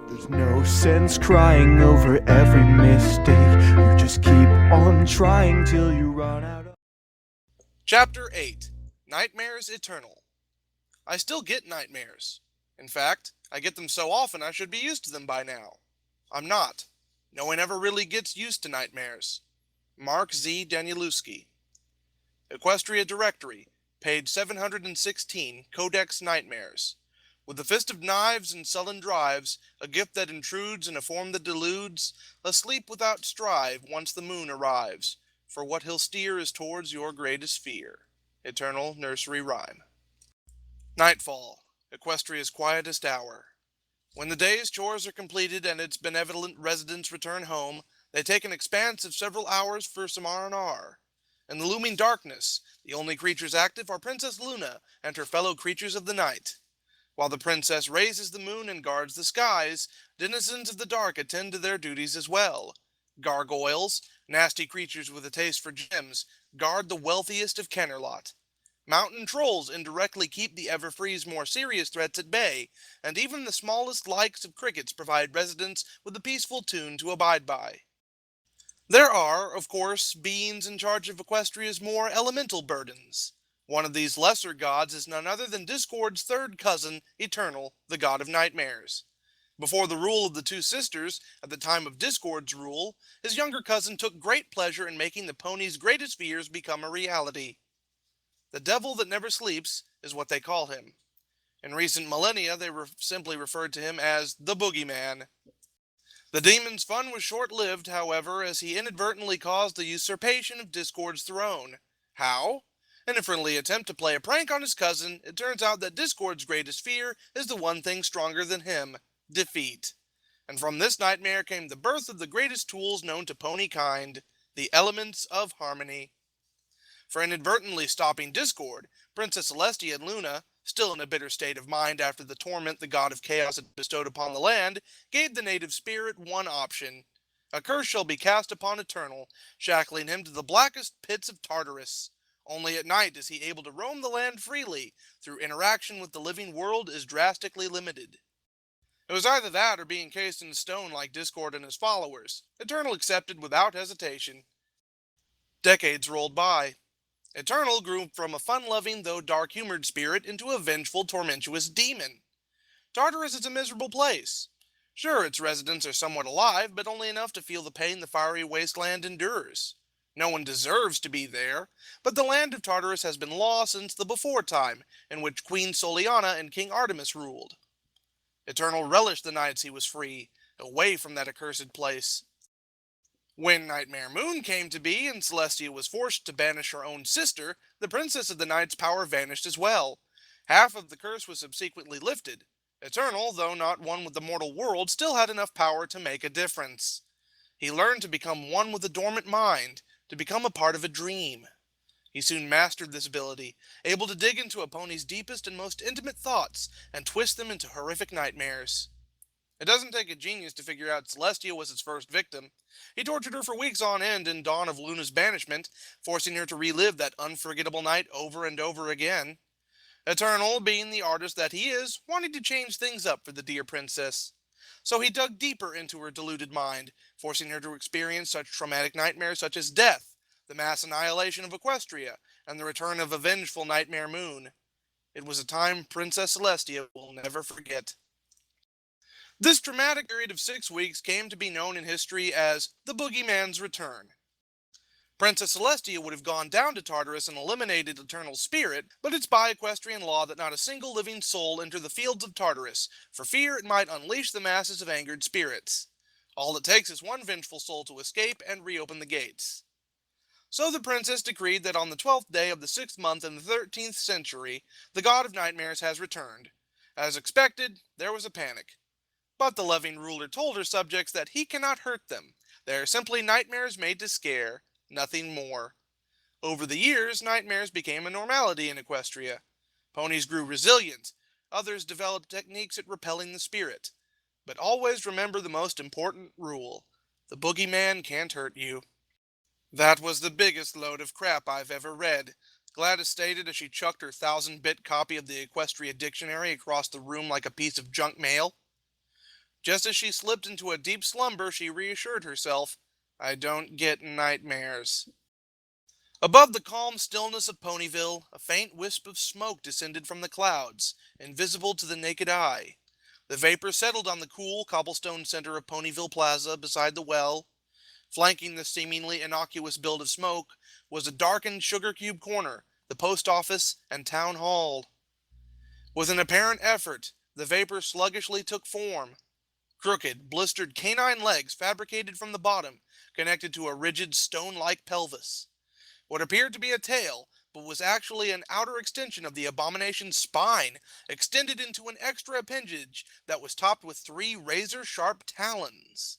There's no sense crying over every mistake. You just keep on trying till you run out of... Chapter 8 Nightmares Eternal. I still get nightmares. In fact, I get them so often I should be used to them by now. I'm not. No one ever really gets used to nightmares. Mark Z. Danielewski. Equestria Directory, page 716, Codex Nightmares. With a fist of knives and sullen drives, a gift that intrudes in a form that deludes, asleep without strive once the moon arrives, for what he'll steer is towards your greatest fear. Eternal Nursery Rhyme. Nightfall, Equestria's quietest hour. When the day's chores are completed and its benevolent residents return home, they take an expanse of several hours for some R&R. In the looming darkness, the only creatures active are Princess Luna and her fellow creatures of the night. While the princess raises the moon and guards the skies, denizens of the dark attend to their duties as well. Gargoyles, nasty creatures with a taste for gems, guard the wealthiest of Kennerlot. Mountain trolls indirectly keep the Everfree's more serious threats at bay, and even the smallest likes of crickets provide residents with a peaceful tune to abide by. There are, of course, beings in charge of Equestria's more elemental burdens. One of these lesser gods is none other than Discord's third cousin, Eternal, the god of nightmares. Before the rule of the two sisters, at the time of Discord's rule, his younger cousin took great pleasure in making the pony's greatest fears become a reality. The devil that never sleeps is what they call him. In recent millennia, they simply referred to him as the Boogeyman. The demon's fun was short-lived, however, as he inadvertently caused the usurpation of Discord's throne. How? In a friendly attempt to play a prank on his cousin, it turns out that Discord's greatest fear is the one thing stronger than him: defeat. And from this nightmare came the birth of the greatest tools known to pony kind, the elements of harmony. For inadvertently stopping Discord, Princess Celestia and Luna, still in a bitter state of mind after the torment the god of chaos had bestowed upon the land, gave the native spirit one option. A curse shall be cast upon Eternal, shackling him to the blackest pits of Tartarus. Only at night is he able to roam the land freely, through interaction with the living world is drastically limited. It was either that or be encased in stone like Discord and his followers. Eternal accepted without hesitation. Decades rolled by. Eternal grew from a fun-loving though dark-humored spirit into a vengeful, tormentuous demon. Tartarus is a miserable place. Sure, its residents are somewhat alive, but only enough to feel the pain the fiery wasteland endures. No one deserves to be there, but the land of Tartarus has been law since the before time, in which Queen Soliana and King Artemis ruled. Eternal relished the nights he was free, away from that accursed place. When Nightmare Moon came to be and Celestia was forced to banish her own sister, the Princess of the Night's power vanished as well. Half of the curse was subsequently lifted. Eternal, though not one with the mortal world, still had enough power to make a difference. He learned to become one with a dormant mind, to become a part of a dream. He soon mastered this ability, able to dig into a pony's deepest and most intimate thoughts and twist them into horrific nightmares. It doesn't take a genius to figure out Celestia was its first victim. He tortured her for weeks on end in Dawn of Luna's banishment, forcing her to relive that unforgettable night over and over again. Eternal, being the artist that he is, wanted to change things up for the dear princess. So he dug deeper into her deluded mind, forcing her to experience such traumatic nightmares such as death, the mass annihilation of Equestria, and the return of a vengeful Nightmare Moon. It was a time Princess Celestia will never forget. This dramatic period of 6 weeks came to be known in history as the Boogeyman's Return. Princess Celestia would have gone down to Tartarus and eliminated Eternal's spirit, but it's by equestrian law that not a single living soul enter the fields of Tartarus, for fear it might unleash the masses of angered spirits. All it takes is one vengeful soul to escape and reopen the gates. So the princess decreed that on the 12th day of the 6th month in the 13th century, the god of nightmares has returned. As expected, there was a panic. But the loving ruler told her subjects that he cannot hurt them. They are simply nightmares made to scare, nothing more. Over the years, nightmares became a normality in Equestria. Ponies grew resilient. Others developed techniques at repelling the spirit. But always remember the most important rule. The boogeyman can't hurt you. That was the biggest load of crap I've ever read, GLaDOS stated as she chucked her 1,000-bit copy of the Equestria Dictionary across the room like a piece of junk mail. Just as she slipped into a deep slumber, she reassured herself, I don't get nightmares. Above the calm stillness of Ponyville, a faint wisp of smoke descended from the clouds, invisible to the naked eye. The vapor settled on the cool cobblestone center of Ponyville Plaza beside the well. Flanking the seemingly innocuous build of smoke was a darkened sugar cube corner, the post office and town hall. With an apparent effort, the vapor sluggishly took form. Crooked, blistered canine legs fabricated from the bottom, connected to a rigid stone-like pelvis. What appeared to be a tail, but was actually an outer extension of the abomination's spine, extended into an extra appendage that was topped with 3 razor-sharp talons.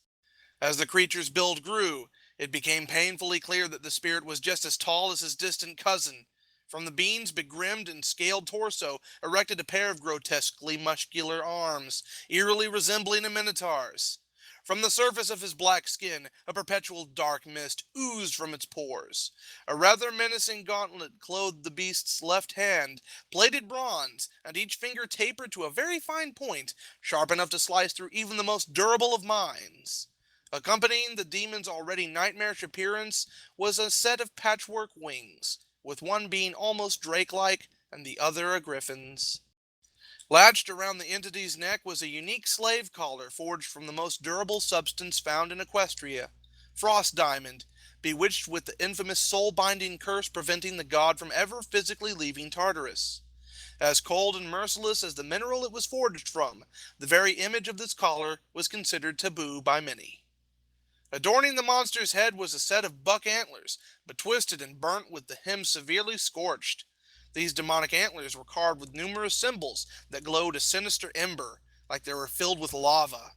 As the creature's build grew, it became painfully clear that the spirit was just as tall as his distant cousin. From the being's begrimed and scaled torso erected a pair of grotesquely muscular arms, eerily resembling a minotaur's. From the surface of his black skin, a perpetual dark mist oozed from its pores. A rather menacing gauntlet clothed the beast's left hand, plated bronze, and each finger tapered to a very fine point, sharp enough to slice through even the most durable of minds. Accompanying the demon's already nightmarish appearance was a set of patchwork wings, with one being almost drake-like and the other a griffin's. Latched around the entity's neck was a unique slave collar forged from the most durable substance found in Equestria, frost diamond, bewitched with the infamous soul-binding curse preventing the god from ever physically leaving Tartarus. As cold and merciless as the mineral it was forged from, the very image of this collar was considered taboo by many. Adorning the monster's head was a set of buck antlers, but twisted and burnt with the hem severely scorched. These demonic antlers were carved with numerous symbols that glowed a sinister ember, like they were filled with lava.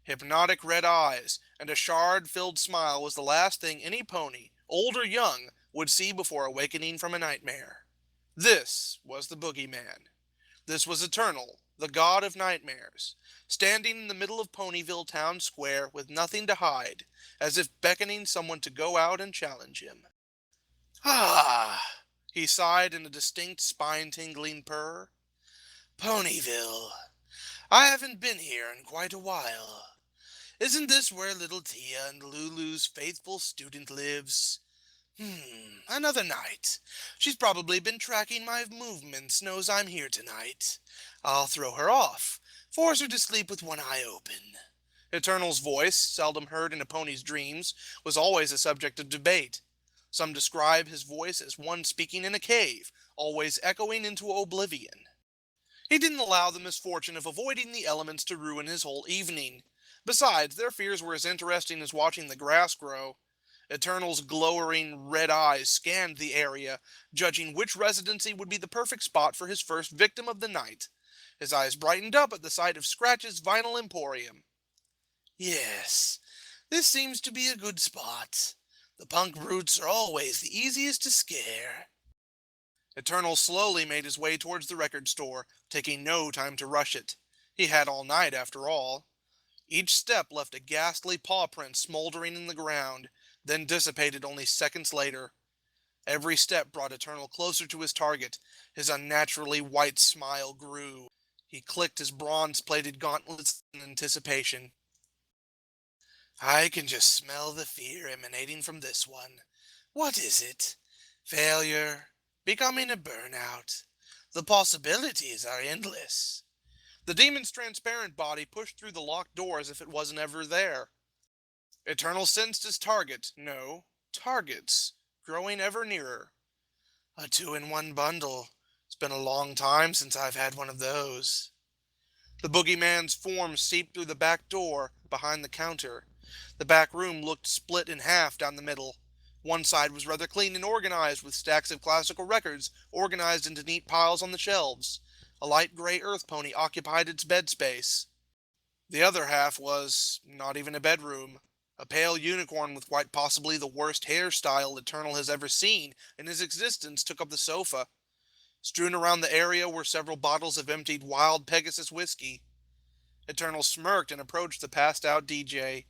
Hypnotic red eyes and a shard-filled smile was the last thing any pony, old or young, would see before awakening from a nightmare. This was the Boogeyman. This was Eternal, the god of nightmares, standing in the middle of Ponyville Town Square with nothing to hide, as if beckoning someone to go out and challenge him. Ah, he sighed in a distinct spine-tingling purr. Ponyville. I haven't been here in quite a while. Isn't this where little Tia and Lulu's faithful student lives? Another night. She's probably been tracking my movements, knows I'm here tonight. I'll throw her off, force her to sleep with one eye open. Eternal's voice, seldom heard in a pony's dreams, was always a subject of debate. Some describe his voice as one speaking in a cave, always echoing into oblivion. He didn't allow the misfortune of avoiding the elements to ruin his whole evening. Besides, their fears were as interesting as watching the grass grow. Eternal's glowering red eyes scanned the area, judging which residency would be the perfect spot for his first victim of the night. His eyes brightened up at the sight of Scratch's Vinyl Emporium. Yes, this seems to be a good spot. The punk brutes are always the easiest to scare. Eternal slowly made his way towards the record store, taking no time to rush it. He had all night, after all. Each step left a ghastly paw print smoldering in the ground, then dissipated only seconds later. Every step brought Eternal closer to his target. His unnaturally white smile grew. He clicked his bronze-plated gauntlets in anticipation. I can just smell the fear emanating from this one. What is it? Failure? Becoming a burnout? The possibilities are endless. The demon's transparent body pushed through the locked door as if it wasn't ever there. Eternal sensed his target, no, targets, growing ever nearer. A 2-in-1 bundle. It's been a long time since I've had one of those. The boogeyman's form seeped through the back door behind the counter. The back room looked split in half down the middle. One side was rather clean and organized, with stacks of classical records organized into neat piles on the shelves. A light gray earth pony occupied its bed space. The other half was not even a bedroom. A pale unicorn with quite possibly the worst hairstyle Eternal has ever seen in his existence took up the sofa. Strewn around the area were several bottles of emptied Wild Pegasus whiskey. Eternal smirked and approached the passed-out DJ.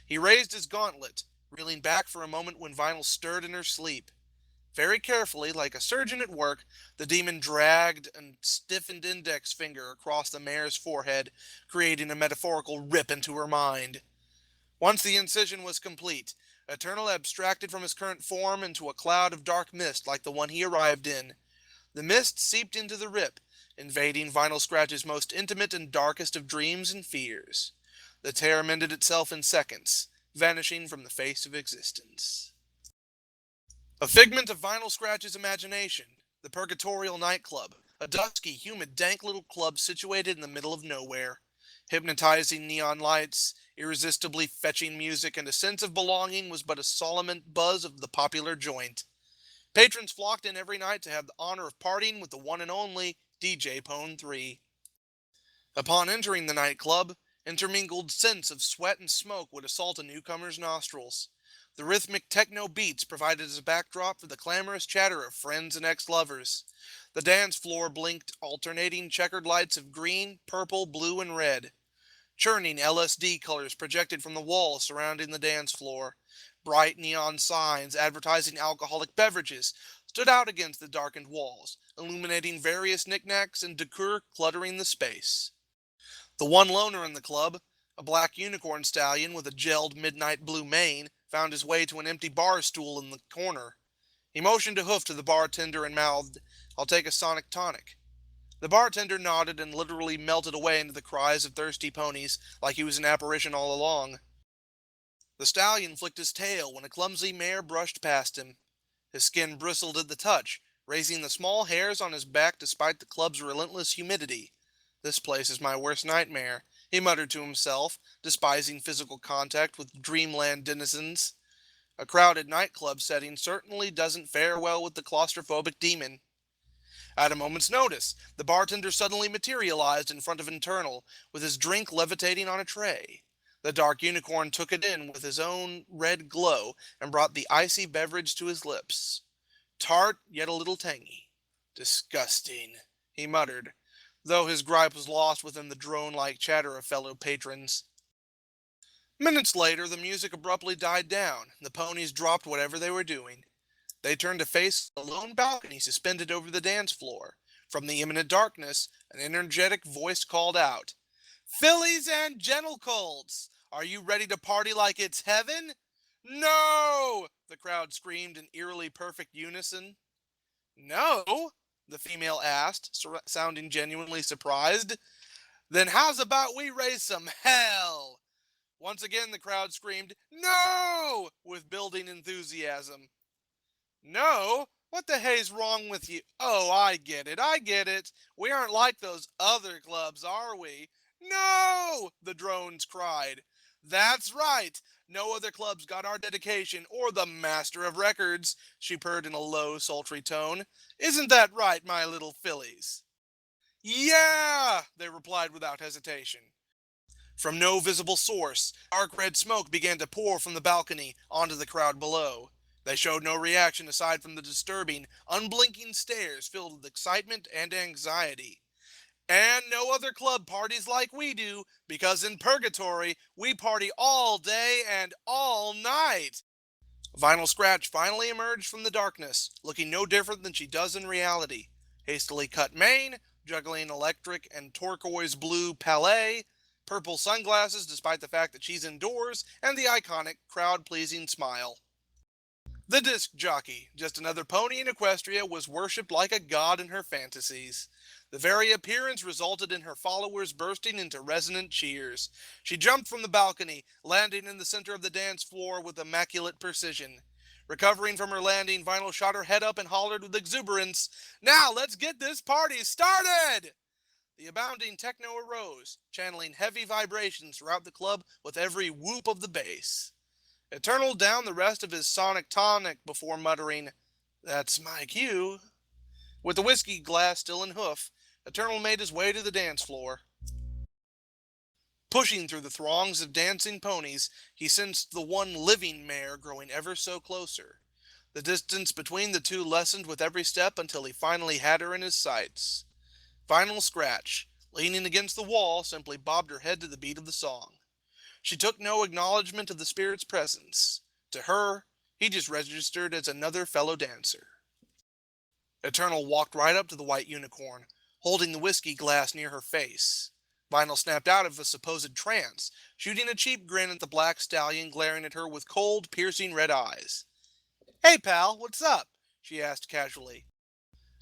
He raised his gauntlet, reeling back for a moment when Vinyl stirred in her sleep. Very carefully, like a surgeon at work, the demon dragged a stiffened index finger across the mare's forehead, creating a metaphorical rip into her mind. Once the incision was complete, Eternal abstracted from his current form into a cloud of dark mist like the one he arrived in. The mist seeped into the rip, invading Vinyl Scratch's most intimate and darkest of dreams and fears. The tear mended itself in seconds, vanishing from the face of existence. A figment of Vinyl Scratch's imagination, the Purgatorial Nightclub, a dusky, humid, dank little club situated in the middle of nowhere. Hypnotizing neon lights, irresistibly fetching music, and a sense of belonging was but a solemn buzz of the popular joint. Patrons flocked in every night to have the honor of partying with the one and only DJ Pone 3. Upon entering the nightclub, intermingled scents of sweat and smoke would assault a newcomer's nostrils. The rhythmic techno beats provided as a backdrop for the clamorous chatter of friends and ex-lovers. The dance floor blinked alternating checkered lights of green, purple, blue, and red. Churning LSD colors projected from the walls surrounding the dance floor. Bright neon signs advertising alcoholic beverages stood out against the darkened walls, illuminating various knickknacks and decor cluttering the space. The one loner in the club, a black unicorn stallion with a gelled midnight blue mane, found his way to an empty bar stool in the corner. He motioned a hoof to the bartender and mouthed, "I'll take a Sonic Tonic." The bartender nodded and literally melted away into the cries of thirsty ponies like he was an apparition all along. The stallion flicked his tail when a clumsy mare brushed past him. His skin bristled at the touch, raising the small hairs on his back despite the club's relentless humidity. "This place is my worst nightmare," he muttered to himself, despising physical contact with dreamland denizens. A crowded nightclub setting certainly doesn't fare well with the claustrophobic demon. At a moment's notice, the bartender suddenly materialized in front of Internal, with his drink levitating on a tray. The dark unicorn took it in with his own red glow and brought the icy beverage to his lips. Tart, yet a little tangy. "Disgusting," he muttered, though his gripe was lost within the drone-like chatter of fellow patrons. Minutes later, the music abruptly died down. The ponies dropped whatever they were doing. They turned to face a lone balcony suspended over the dance floor. From the imminent darkness, an energetic voice called out, "Fillies and gentle colts, are you ready to party like it's heaven?" "No!" the crowd screamed in eerily perfect unison. "No?" the female asked, sounding genuinely surprised. "Then how's about we raise some hell?" Once again the crowd screamed, "No!" with building enthusiasm. "No? What the hey's wrong with you? Oh, I get it. We aren't like those other clubs, are we?" "No!" the drones cried. "That's right. No other club's got our dedication or the master of records," she purred in a low, sultry tone. "Isn't that right, my little fillies?" "Yeah!" they replied without hesitation. From no visible source, dark red smoke began to pour from the balcony onto the crowd below. They showed no reaction aside from the disturbing, unblinking stares filled with excitement and anxiety. "And no other club parties like we do, because in Purgatory, we party all day and all night." Vinyl Scratch finally emerged from the darkness, looking no different than she does in reality. Hastily cut mane, juggling electric and turquoise blue palette, purple sunglasses despite the fact that she's indoors, and the iconic, crowd-pleasing smile. The disc jockey, just another pony in Equestria, was worshipped like a god in her fantasies. The very appearance resulted in her followers bursting into resonant cheers. She jumped from the balcony, landing in the center of the dance floor with immaculate precision. Recovering from her landing, Vinyl shot her head up and hollered with exuberance, "Now let's get this party started!" The abounding techno arose, channeling heavy vibrations throughout the club with every whoop of the bass. Eternal downed the rest of his Sonic Tonic before muttering, "That's my cue." With the whiskey glass still in hoof, Eternal made his way to the dance floor. Pushing through the throngs of dancing ponies, he sensed the one living mare growing ever so closer. The distance between the two lessened with every step until he finally had her in his sights. Vinyl Scratch, leaning against the wall, simply bobbed her head to the beat of the song. She took no acknowledgement of the spirit's presence. To her, he just registered as another fellow dancer. Eternal walked right up to the white unicorn, holding the whiskey glass near her face. Vinyl snapped out of a supposed trance, shooting a cheap grin at the black stallion glaring at her with cold, piercing red eyes. "Hey, pal, what's up?" she asked casually.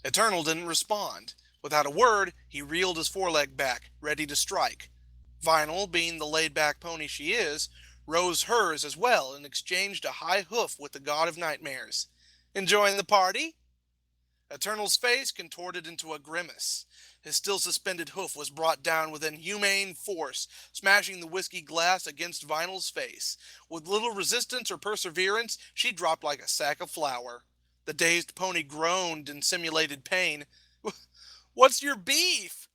Eternal didn't respond. Without a word, he reeled his foreleg back, ready to strike. Vinyl, being the laid-back pony she is, rose hers as well and exchanged a high hoof with the god of nightmares. "Enjoying the party?" Eternal's face contorted into a grimace. His still suspended hoof was brought down with inhumane force, smashing the whiskey glass against Vinyl's face. With little resistance or perseverance, she dropped like a sack of flour. The dazed pony groaned in simulated pain. "What's your beef?"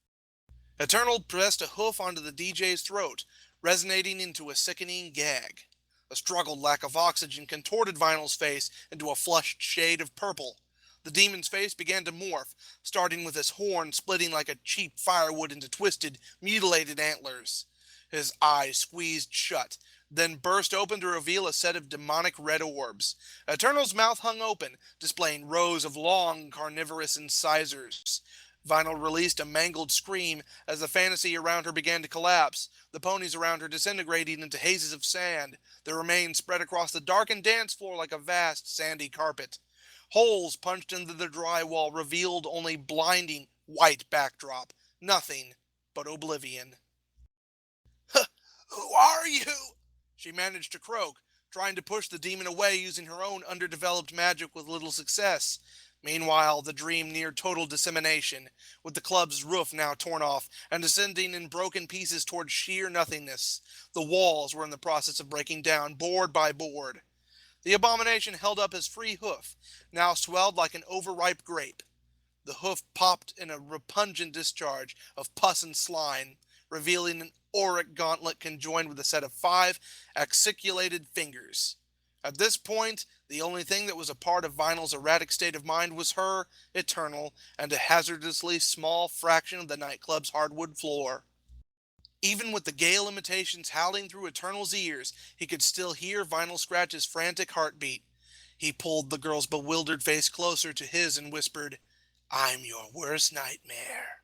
Eternal pressed a hoof onto the DJ's throat, resonating into a sickening gag. A struggled lack of oxygen contorted Vinyl's face into a flushed shade of purple. The demon's face began to morph, starting with his horn splitting like a cheap firewood into twisted, mutilated antlers. His eyes squeezed shut, then burst open to reveal a set of demonic red orbs. Eternal's mouth hung open, displaying rows of long, carnivorous incisors. Vinyl released a mangled scream as the fantasy around her began to collapse, the ponies around her disintegrating into hazes of sand, their remains spread across the darkened dance floor like a vast, sandy carpet. Holes punched into the drywall revealed only blinding, white backdrop. Nothing but oblivion. "Who are you?" she managed to croak, trying to push the demon away using her own underdeveloped magic with little success. Meanwhile, the dream neared total dissemination, with the club's roof now torn off and descending in broken pieces toward sheer nothingness. The walls were in the process of breaking down, board by board. The abomination held up his free hoof, now swelled like an overripe grape. The hoof popped in a repugnant discharge of pus and slime, revealing an auric gauntlet conjoined with a set of 5 acciculated fingers. At this point, the only thing that was a part of Vinyl's erratic state of mind was her, Eternal, and a hazardously small fraction of the nightclub's hardwood floor. Even with the gale imitations howling through Eternal's ears, he could still hear Vinyl Scratch's frantic heartbeat. He pulled the girl's bewildered face closer to his and whispered, "I'm your worst nightmare."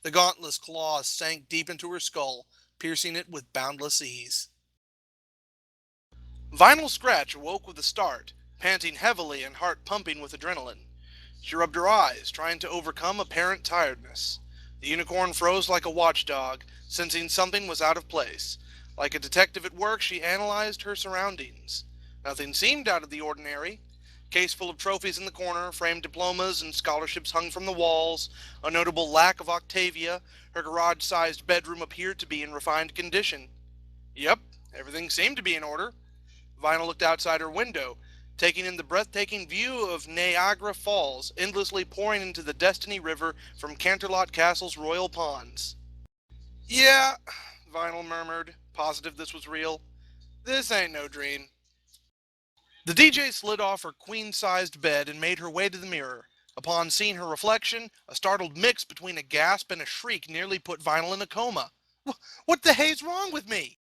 The gauntless claws sank deep into her skull, piercing it with boundless ease. Vinyl Scratch awoke with a start, panting heavily and heart pumping with adrenaline. She rubbed her eyes, trying to overcome apparent tiredness. The unicorn froze like a watchdog, sensing something was out of place. Like a detective at work, she analyzed her surroundings. Nothing seemed out of the ordinary. Case full of trophies in the corner, framed diplomas and scholarships hung from the walls, a notable lack of Octavia, her garage-sized bedroom appeared to be in refined condition. Yep, everything seemed to be in order. Vinyl looked outside her window, taking in the breathtaking view of Niagara Falls, endlessly pouring into the Destiny River from Canterlot Castle's royal ponds. "Yeah," Vinyl murmured, positive this was real. "This ain't no dream." The DJ slid off her queen-sized bed and made her way to the mirror. Upon seeing her reflection, a startled mix between a gasp and a shriek nearly put Vinyl in a coma. "What the hey's wrong with me?"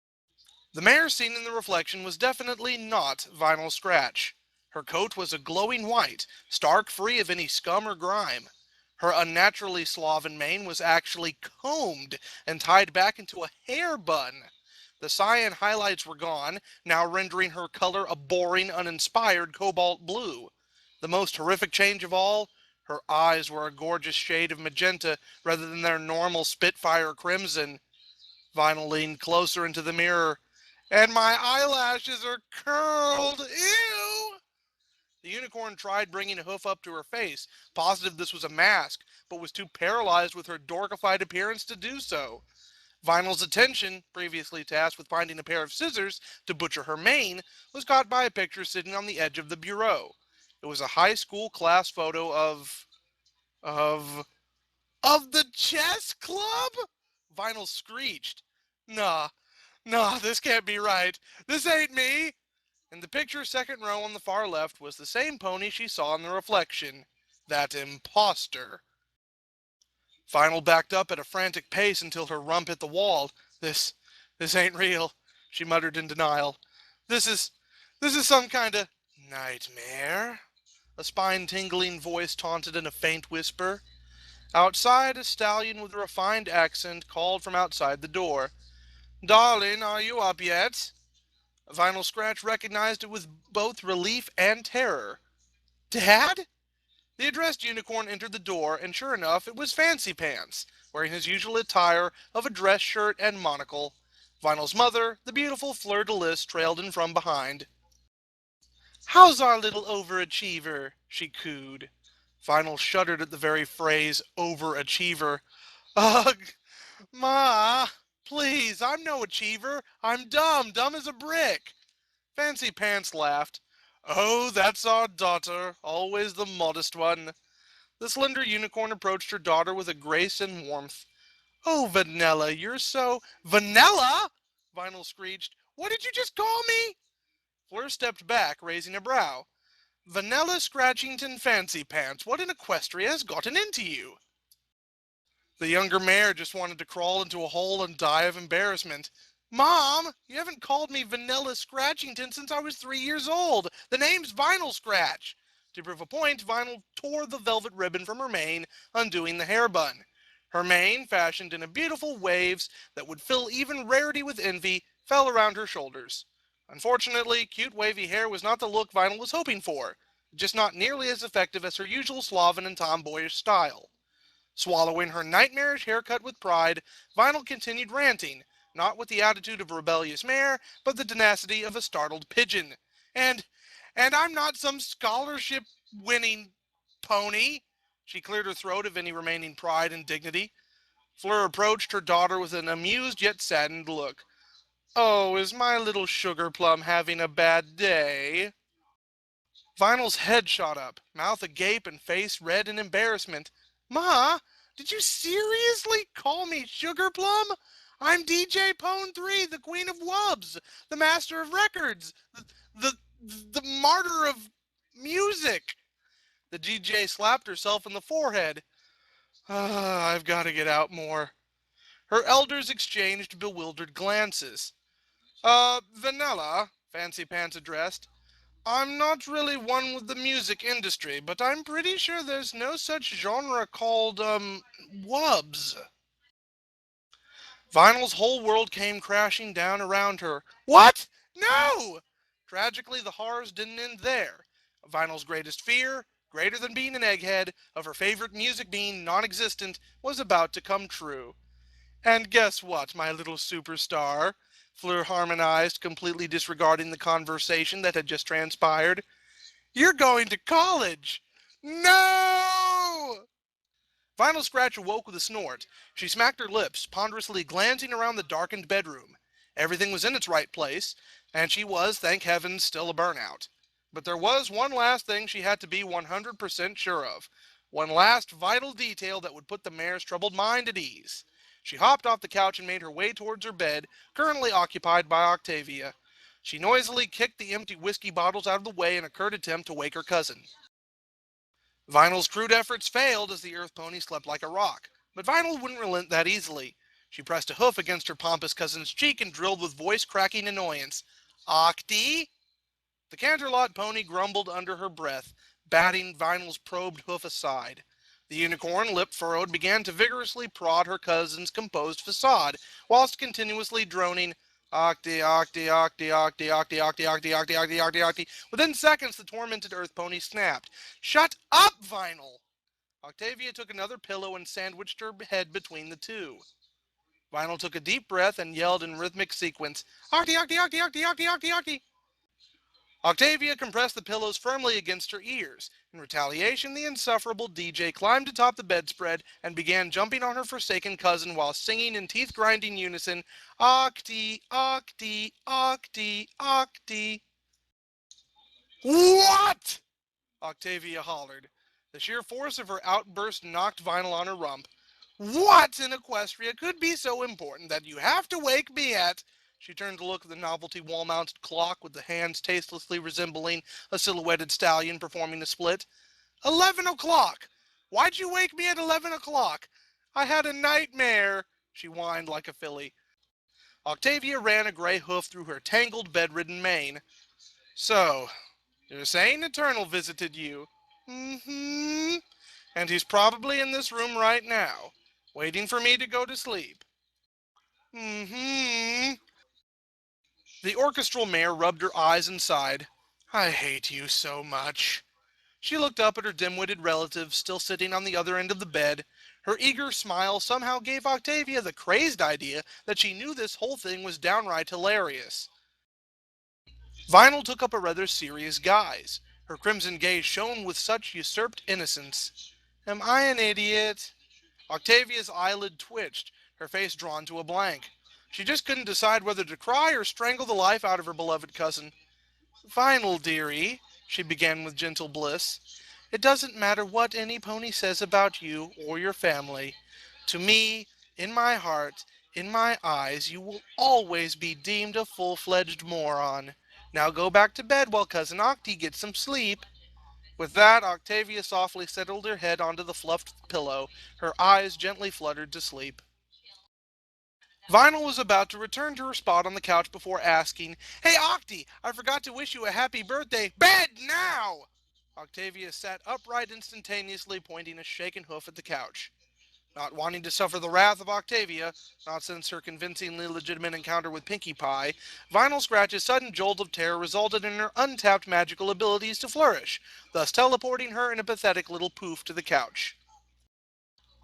The mare seen in the reflection was definitely not Vinyl Scratch. Her coat was a glowing white, stark free of any scum or grime. Her unnaturally sloven mane was actually combed and tied back into a hair bun. The cyan highlights were gone, now rendering her color a boring, uninspired cobalt blue. The most horrific change of all, her eyes were a gorgeous shade of magenta rather than their normal Spitfire crimson. Vinyl leaned closer into the mirror. "And my eyelashes are curled. Ew!" The unicorn tried bringing a hoof up to her face, positive this was a mask, but was too paralyzed with her dorkified appearance to do so. Vinyl's attention, previously tasked with finding a pair of scissors to butcher her mane, was caught by a picture sitting on the edge of the bureau. It was a high school class photo of the chess club? Vinyl screeched. Nah, this can't be right. This ain't me." In the picture second row on the far left was the same pony she saw in the reflection. That imposter. Vinyl backed up at a frantic pace until her rump hit the wall. This ain't real," she muttered in denial. This is some kind of nightmare." a spine-tingling voice taunted in a faint whisper. Outside, a stallion with a refined accent called from outside the door. "Darling, are you up yet?" Vinyl Scratch recognized it with both relief and terror. "Dad?" The addressed unicorn entered the door, and sure enough, it was Fancy Pants, wearing his usual attire of a dress shirt and monocle. Vinyl's mother, the beautiful Fleur-de-Lis, trailed in from behind. "How's our little overachiever?" she cooed. Vinyl shuddered at the very phrase, overachiever. "Ugh, Ma, please, I'm no achiever. I'm dumb, dumb as a brick." Fancy Pants laughed. "Oh, that's our daughter, always the modest one." The slender unicorn approached her daughter with a grace and warmth. "Oh, Vanilla, you're so—" "Vanilla?" Vinyl screeched. "What did you just call me?" Fleur stepped back, raising a brow. "Vanilla Scratchington Fancy Pants, what in Equestria has gotten into you?" The younger mare just wanted to crawl into a hole and die of embarrassment. "Mom, you haven't called me Vanilla Scratchington since I was 3 years old. The name's Vinyl Scratch." To prove a point, Vinyl tore the velvet ribbon from her mane, undoing the hair bun. Her mane, fashioned in beautiful waves that would fill even Rarity with envy, fell around her shoulders. Unfortunately, cute wavy hair was not the look Vinyl was hoping for, just not nearly as effective as her usual sloven and tomboyish style. Swallowing her nightmarish haircut with pride, Vinyl continued ranting, not with the attitude of a rebellious mare, but the tenacity of a startled pigeon. And I'm not some scholarship-winning pony." She cleared her throat of any remaining pride and dignity. Fleur approached her daughter with an amused yet saddened look. "Oh, is my little sugar plum having a bad day?" Vinyl's head shot up, mouth agape and face red in embarrassment. "Ma, did you seriously call me Sugar Plum? I'm DJ Pone 3, the Queen of Wubs, the Master of Records, the Martyr of Music." The DJ slapped herself in the forehead. I've got to get out more." Her elders exchanged bewildered glances. Vanilla," Fancy Pants addressed. "I'm not really one with the music industry, but I'm pretty sure there's no such genre called, wubs." Vinyl's whole world came crashing down around her. "What? No!" Tragically, the horrors didn't end there. Vinyl's greatest fear, greater than being an egghead, of her favorite music being non-existent, was about to come true. "And guess what, my little superstar?" Fleur harmonized, completely disregarding the conversation that had just transpired. "You're going to college!" "No!" Vinyl Scratch awoke with a snort. She smacked her lips, ponderously glancing around the darkened bedroom. Everything was in its right place, and she was, thank heavens, still a burnout. But there was one last thing she had to be 100% sure of. One last vital detail that would put the mare's troubled mind at ease. She hopped off the couch and made her way towards her bed, currently occupied by Octavia. She noisily kicked the empty whiskey bottles out of the way in a curt attempt to wake her cousin. Vinyl's crude efforts failed as the earth pony slept like a rock, but Vinyl wouldn't relent that easily. She pressed a hoof against her pompous cousin's cheek and drilled with voice-cracking annoyance. "Octy?" The Canterlot pony grumbled under her breath, batting Vinyl's probed hoof aside. The unicorn, lip furrowed, began to vigorously prod her cousin's composed facade, whilst continuously droning, "Octy, Octy, Octy, Octy, Octy, Octy, Octy, Octy, Octy, Octy, Octy." Within seconds, the tormented earth pony snapped. "Shut up, Vinyl!" Octavia took another pillow and sandwiched her head between the two. Vinyl took a deep breath and yelled in rhythmic sequence, "Octy, Octy, Octy, Octy, Octy, Octy, Octy." Octavia compressed the pillows firmly against her ears. In retaliation, the insufferable DJ climbed atop the bedspread and began jumping on her forsaken cousin while singing in teeth-grinding unison, "Octy, Octy, Octy, Octy." "What?" Octavia hollered. The sheer force of her outburst knocked Vinyl on her rump. "What in Equestria could be so important that you have to wake me at—" She turned to look at the novelty wall-mounted clock with the hands tastelessly resembling a silhouetted stallion performing a split. "11 o'clock! Why'd you wake me at 11 o'clock? I had a nightmare," she whined like a filly. Octavia ran a gray hoof through her tangled, bedridden mane. "So, you're saying Eternal visited you?" Mm-hmm. And he's probably in this room right now, waiting for me to go to sleep. Mm-hmm. The orchestral mare rubbed her eyes and sighed. I hate you so much. She looked up at her dim-witted relative still sitting on the other end of the bed. Her eager smile somehow gave Octavia the crazed idea that she knew this whole thing was downright hilarious. Vinyl took up a rather serious guise. Her crimson gaze shone with such usurped innocence. Am I an idiot? Octavia's eyelid twitched, her face drawn to a blank. She just couldn't decide whether to cry or strangle the life out of her beloved cousin. Vinyl, dearie, she began with gentle bliss. It doesn't matter what any pony says about you or your family. To me, in my heart, in my eyes, you will always be deemed a full-fledged moron. Now go back to bed while Cousin Octy gets some sleep. With that, Octavia softly settled her head onto the fluffed pillow. Her eyes gently fluttered to sleep. Vinyl was about to return to her spot on the couch before asking, Hey Octy, I forgot to wish you a happy birthday. Bed now! Octavia sat upright instantaneously, pointing a shaken hoof at the couch. Not wanting to suffer the wrath of Octavia, not since her convincingly legitimate encounter with Pinkie Pie, Vinyl Scratch's sudden jolt of terror resulted in her untapped magical abilities to flourish, thus teleporting her in a pathetic little poof to the couch.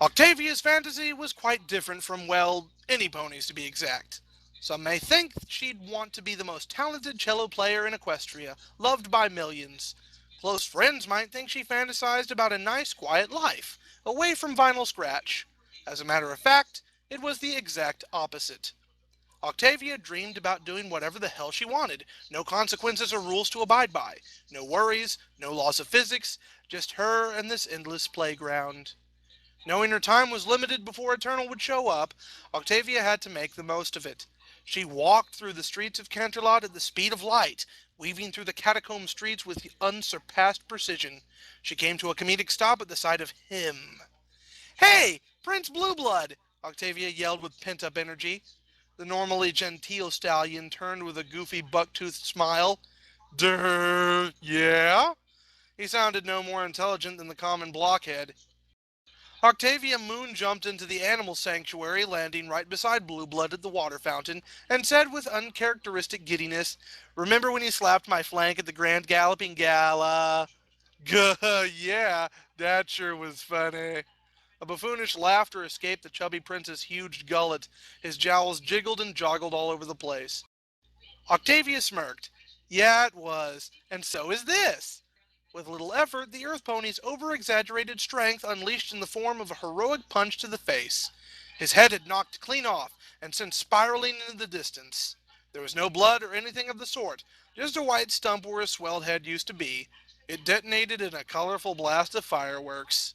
Octavia's fantasy was quite different from, well, any pony's to be exact. Some may think she'd want to be the most talented cello player in Equestria, loved by millions. Close friends might think she fantasized about a nice, quiet life, away from Vinyl Scratch. As a matter of fact, it was the exact opposite. Octavia dreamed about doing whatever the hell she wanted. No consequences or rules to abide by. No worries, no laws of physics, just her and this endless playground. Knowing her time was limited before Eternal would show up, Octavia had to make the most of it. She walked through the streets of Canterlot at the speed of light, weaving through the catacomb streets with unsurpassed precision. She came to a comedic stop at the sight of him. Hey, Prince Blueblood! Octavia yelled with pent-up energy. The normally genteel stallion turned with a goofy buck-toothed smile. Durr, yeah? He sounded no more intelligent than the common blockhead. Octavia moon jumped into the animal sanctuary, landing right beside Blueblood at the water fountain, and said with uncharacteristic giddiness, Remember when you slapped my flank at the Grand Galloping Gala? Guh, yeah, that sure was funny. A buffoonish laughter escaped the chubby prince's huge gullet. His jowls jiggled and joggled all over the place. Octavia smirked. Yeah, it was. And so is this. With little effort, the Earth Pony's over-exaggerated strength unleashed in the form of a heroic punch to the face. His head had knocked clean off and sent spiraling into the distance. There was no blood or anything of the sort, just a white stump where a swelled head used to be. It detonated in a colorful blast of fireworks.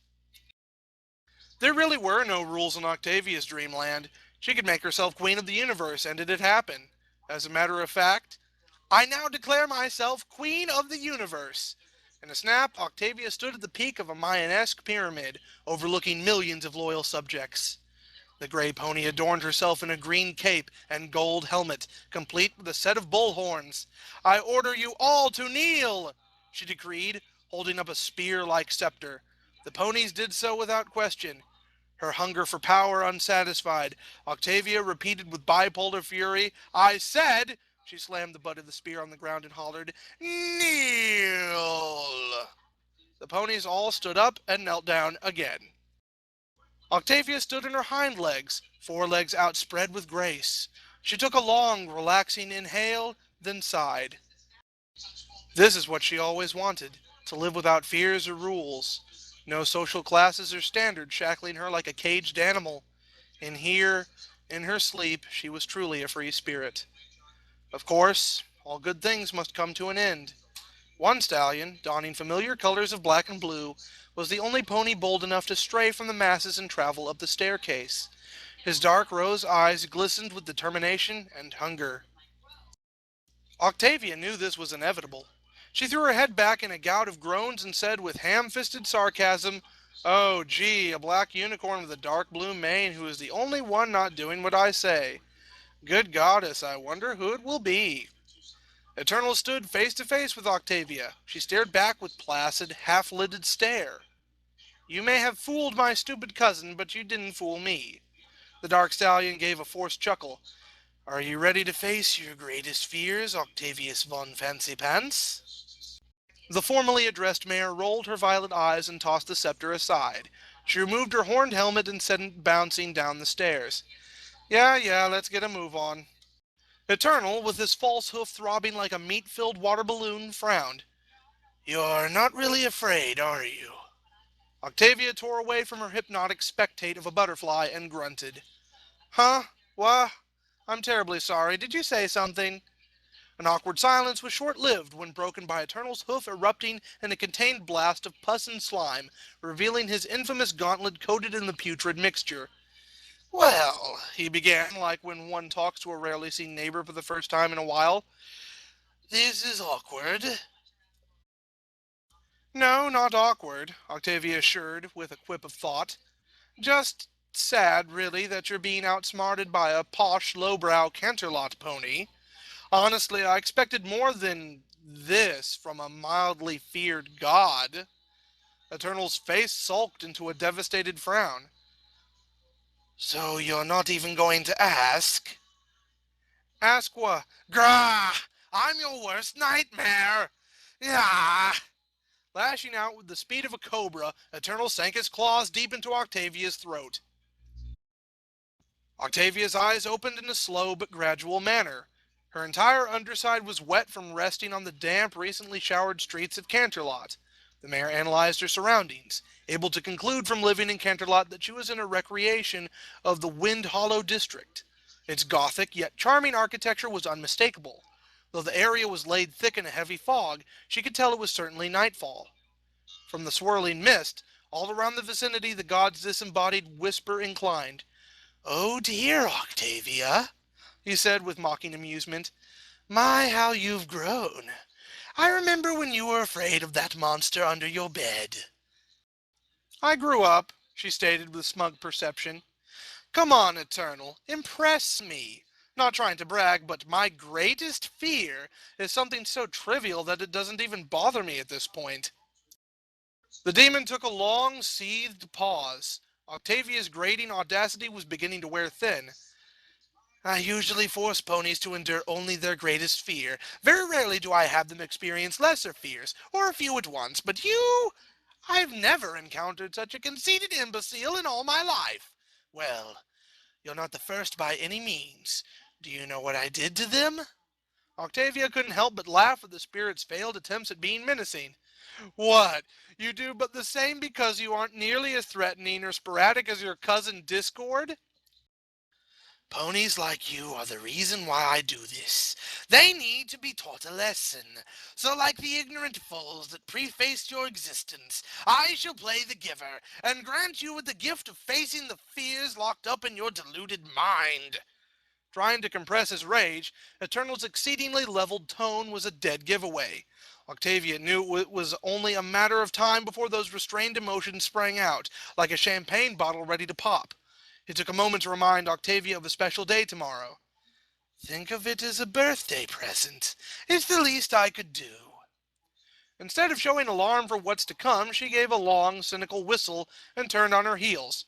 There really were no rules in Octavia's dreamland. She could make herself queen of the universe, and it'd happen. As a matter of fact, I now declare myself queen of the universe. In a snap, Octavia stood at the peak of a Mayanesque pyramid, overlooking millions of loyal subjects. The gray pony adorned herself in a green cape and gold helmet, complete with a set of bull horns. I order you all to kneel, she decreed, holding up a spear-like scepter. The ponies did so without question. Her hunger for power unsatisfied, Octavia repeated with bipolar fury, I said... She slammed the butt of the spear on the ground and hollered, Kneel! The ponies all stood up and knelt down again. Octavia stood on her hind legs, forelegs outspread with grace. She took a long, relaxing inhale, then sighed. This is what she always wanted, to live without fears or rules. No social classes or standards shackling her like a caged animal. And here, in her sleep, she was truly a free spirit. Of course, all good things must come to an end. One stallion, donning familiar colors of black and blue, was the only pony bold enough to stray from the masses and travel up the staircase. His dark rose eyes glistened with determination and hunger. Octavia knew this was inevitable. She threw her head back in a gout of groans and said with ham-fisted sarcasm, Oh, gee, a black unicorn with a dark blue mane who is the only one not doing what I say. Good goddess, I wonder who it will be. Eternal stood face to face with Octavia. She stared back with placid, half-lidded stare. You may have fooled my stupid cousin, but you didn't fool me. The dark stallion gave a forced chuckle. Are you ready to face your greatest fears, Octavius von Fancy Pants? The formally addressed mare rolled her violet eyes and tossed the scepter aside. She removed her horned helmet and sent it bouncing down the stairs. Yeah, let's get a move on. Eternal, with his false hoof throbbing like a meat-filled water balloon, frowned. You're not really afraid, are you? Octavia tore away from her hypnotic spectate of a butterfly and grunted. Huh? What? I'm terribly sorry. Did you say something? An awkward silence was short-lived when broken by Eternal's hoof erupting in a contained blast of pus and slime, revealing his infamous gauntlet coated in the putrid mixture. Well, he began, like when one talks to a rarely seen neighbor for the first time in a while. This is awkward. No, not awkward, Octavia assured, with a quip of thought. Just sad, really, that you're being outsmarted by a posh, lowbrow Canterlot pony. Honestly, I expected more than this from a mildly feared god. Eternal's face sulked into a devastated frown. So you're not even going to ask? Ask what? Grah! I'm your worst nightmare! Yeah! Lashing out with the speed of a cobra, Eternal sank his claws deep into Octavia's throat. Octavia's eyes opened in a slow but gradual manner. Her entire underside was wet from resting on the damp, recently showered streets of Canterlot. The mare analyzed her surroundings, able to conclude from living in Canterlot that she was in a recreation of the Wind Hollow district. Its gothic yet charming architecture was unmistakable. Though the area was laid thick in a heavy fog, she could tell it was certainly nightfall. From the swirling mist, all around the vicinity the god's disembodied whisper inclined. Oh dear, Octavia, he said with mocking amusement. My, how you've grown. I remember when you were afraid of that monster under your bed. I grew up, she stated with smug perception. Come on, Eternal, impress me. Not trying to brag, but my greatest fear is something so trivial that it doesn't even bother me at this point. The demon took a long, seethed pause. Octavia's grating audacity was beginning to wear thin. I usually force ponies to endure only their greatest fear. Very rarely do I have them experience lesser fears, or a few at once, but you... I've never encountered such a conceited imbecile in all my life. Well, you're not the first by any means. Do you know what I did to them? Octavia couldn't help but laugh at the spirit's failed attempts at being menacing. What? You do but the same because you aren't nearly as threatening or sporadic as your cousin Discord? Ponies like you are the reason why I do this. They need to be taught a lesson. So like the ignorant fools that prefaced your existence, I shall play the giver, and grant you with the gift of facing the fears locked up in your deluded mind. Trying to compress his rage, Eternal's exceedingly leveled tone was a dead giveaway. Octavia knew it was only a matter of time before those restrained emotions sprang out, like a champagne bottle ready to pop. He took a moment to remind Octavia of a special day tomorrow. Think of it as a birthday present. It's the least I could do. Instead of showing alarm for what's to come, she gave a long, cynical whistle and turned on her heels.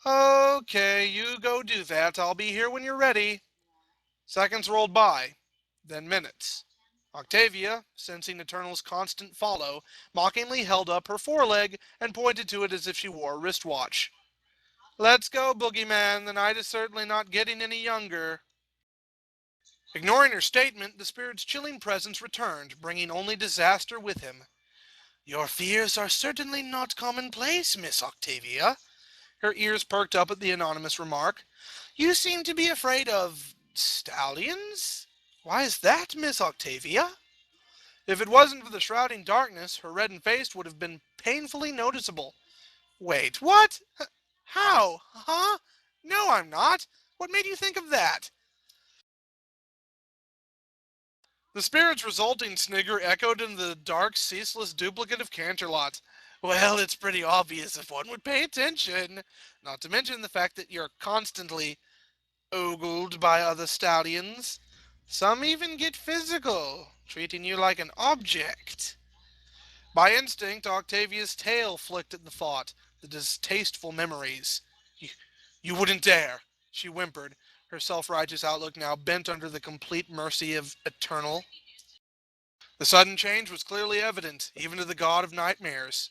Okay, you go do that. I'll be here when you're ready. Seconds rolled by, then minutes. Octavia, sensing Eternal's constant follow, mockingly held up her foreleg and pointed to it as if she wore a wristwatch. Let's go, Boogeyman. The night is certainly not getting any younger. Ignoring her statement, the spirit's chilling presence returned, bringing only disaster with him. Your fears are certainly not commonplace, Miss Octavia. Her ears perked up at the anonymous remark. You seem to be afraid of stallions? Why is that, Miss Octavia? If it wasn't for the shrouding darkness, her reddened face would have been painfully noticeable. Wait, what? How? Huh? No, I'm not. What made you think of that? The spirit's resulting snigger echoed in the dark, ceaseless duplicate of Canterlot. Well, it's pretty obvious if one would pay attention. Not to mention the fact that you're constantly ogled by other stallions. Some even get physical, treating you like an object. By instinct, Octavia's tail flicked at the thought, the distasteful memories. You, you wouldn't dare, she whimpered, her self-righteous outlook now bent under the complete mercy of Eternal. The sudden change was clearly evident, even to the god of nightmares.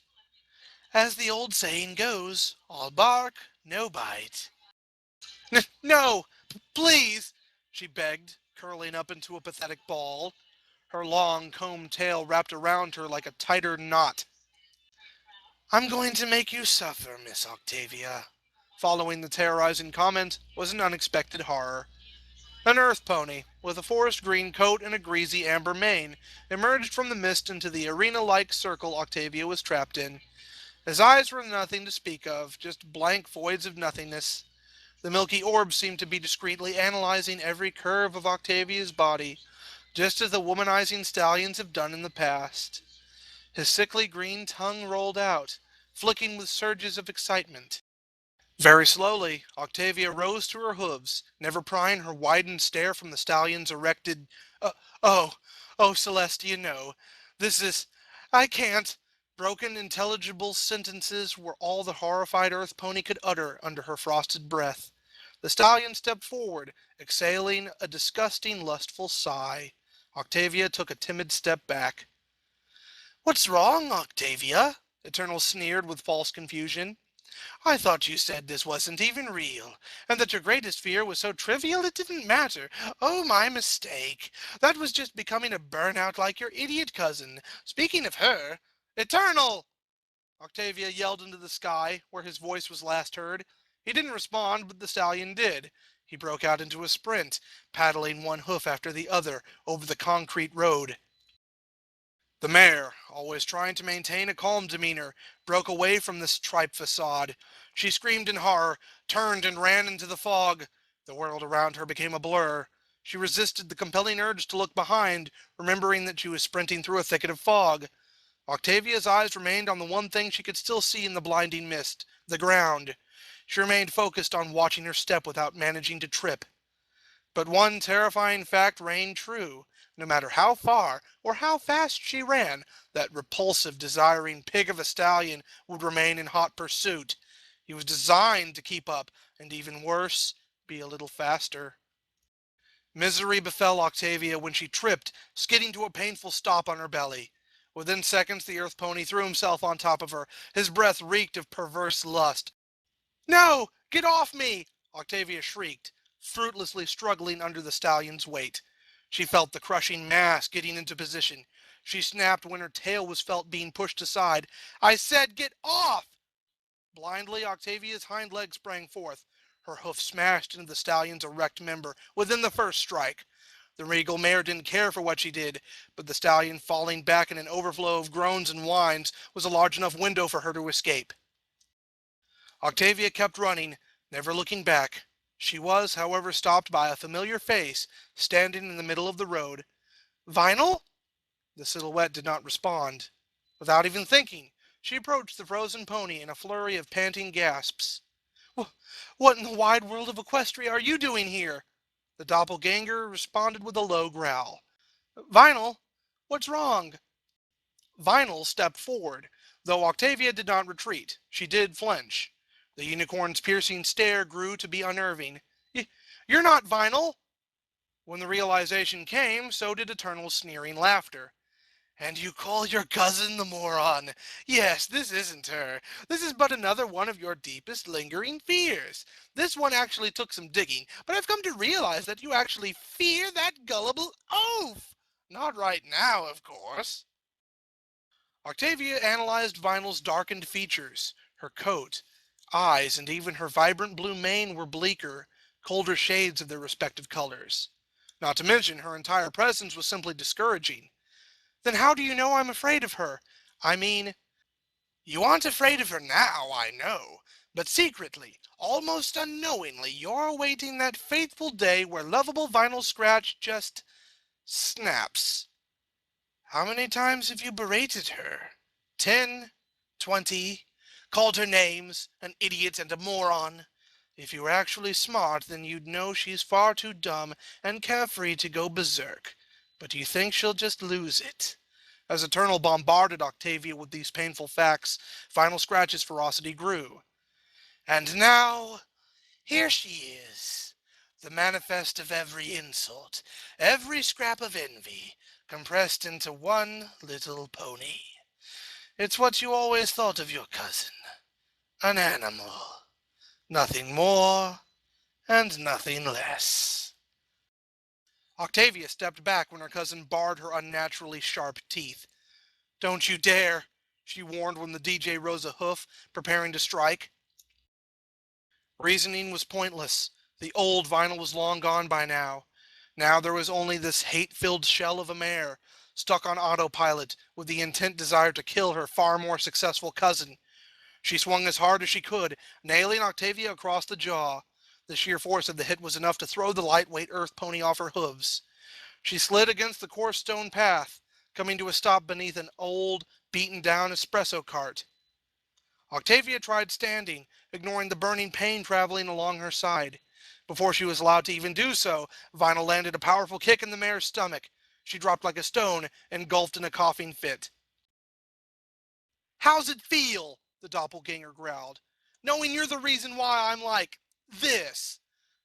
As the old saying goes, all bark, no bite. No, please, she begged, curling up into a pathetic ball, her long combed tail wrapped around her like a tighter knot. I'm going to make you suffer, Miss Octavia. Following the terrorizing comment was an unexpected horror. An earth pony, with a forest green coat and a greasy amber mane, emerged from the mist into the arena-like circle Octavia was trapped in. His eyes were nothing to speak of, just blank voids of nothingness. The milky orbs seemed to be discreetly analyzing every curve of Octavia's body, just as the womanizing stallions have done in the past. His sickly green tongue rolled out, flicking with surges of excitement. Very slowly, Octavia rose to her hooves, never prying her widened stare from the stallion's erected, uh, oh, oh, Celestia, no. This is... I can't. Broken, intelligible sentences were all the horrified earth pony could utter under her frosted breath. The stallion stepped forward, exhaling a disgusting, lustful sigh. Octavia took a timid step back. What's wrong, Octavia? Eternal sneered with false confusion. I thought you said this wasn't even real, and that your greatest fear was so trivial it didn't matter. Oh, my mistake. That was just becoming a burnout like your idiot cousin. Speaking of her, Eternal! Octavia yelled into the sky, where his voice was last heard. He didn't respond, but the stallion did. He broke out into a sprint, paddling one hoof after the other over the concrete road. The mare, always trying to maintain a calm demeanor, broke away from this tripe facade. She screamed in horror, turned and ran into the fog. The world around her became a blur. She resisted the compelling urge to look behind, remembering that she was sprinting through a thicket of fog. Octavia's eyes remained on the one thing she could still see in the blinding mist, the ground. She remained focused on watching her step without managing to trip. But one terrifying fact reigned true. No matter how far or how fast she ran, that repulsive, desiring pig of a stallion would remain in hot pursuit. He was designed to keep up, and even worse, be a little faster. Misery befell Octavia when she tripped, skidding to a painful stop on her belly. Within seconds, the earth pony threw himself on top of her. His breath reeked of perverse lust. No! Get off me! Octavia shrieked, fruitlessly struggling under the stallion's weight. She felt the crushing mass getting into position. She snapped when her tail was felt being pushed aside. I said get off! Blindly, Octavia's hind leg sprang forth. Her hoof smashed into the stallion's erect member within the first strike. The regal mare didn't care for what she did, but the stallion falling back in an overflow of groans and whines was a large enough window for her to escape. Octavia kept running, never looking back. She was, however, stopped by a familiar face standing in the middle of the road. Vinyl? The silhouette did not respond. Without even thinking, she approached the frozen pony in a flurry of panting gasps. What in the wide world of Equestria are you doing here? The doppelganger responded with a low growl. Vinyl? What's wrong? Vinyl stepped forward, though Octavia did not retreat. She did flinch. The unicorn's piercing stare grew to be unnerving. You're not Vinyl! When the realization came, so did Eternal's sneering laughter. And you call your cousin the moron? Yes, this isn't her. This is but another one of your deepest lingering fears. This one actually took some digging, but I've come to realize that you actually fear that gullible oaf. Not right now, of course. Octavia analyzed Vinyl's darkened features. Her coat, eyes, and even her vibrant blue mane were bleaker, colder shades of their respective colors. Not to mention, her entire presence was simply discouraging. Then how do you know I'm afraid of her? I mean, you aren't afraid of her now, I know, but secretly, almost unknowingly, you're awaiting that fateful day where lovable Vinyl Scratch just snaps. How many times have you berated her? 10? 20? Called her names, an idiot and a moron? If you were actually smart, then you'd know she's far too dumb and carefree to go berserk. But you think she'll just lose it. As Eternal bombarded Octavia with these painful facts, Final Scratch's ferocity grew. And now, here she is, the manifest of every insult, every scrap of envy, compressed into one little pony. It's what you always thought of your cousin. An animal. Nothing more and nothing less. Octavia stepped back when her cousin barred her unnaturally sharp teeth. Don't you dare, she warned when the DJ rose a hoof, preparing to strike. Reasoning was pointless. The old Vinyl was long gone by now. Now there was only this hate-filled shell of a mare, stuck on autopilot with the intent desire to kill her far more successful cousin. She swung as hard as she could, nailing Octavia across the jaw. The sheer force of the hit was enough to throw the lightweight earth pony off her hooves. She slid against the coarse stone path, coming to a stop beneath an old, beaten-down espresso cart. Octavia tried standing, ignoring the burning pain traveling along her side. Before she was allowed to even do so, Vinyl landed a powerful kick in the mare's stomach. She dropped like a stone, engulfed in a coughing fit. How's it feel? The doppelganger growled. Knowing you're the reason why I'm like this.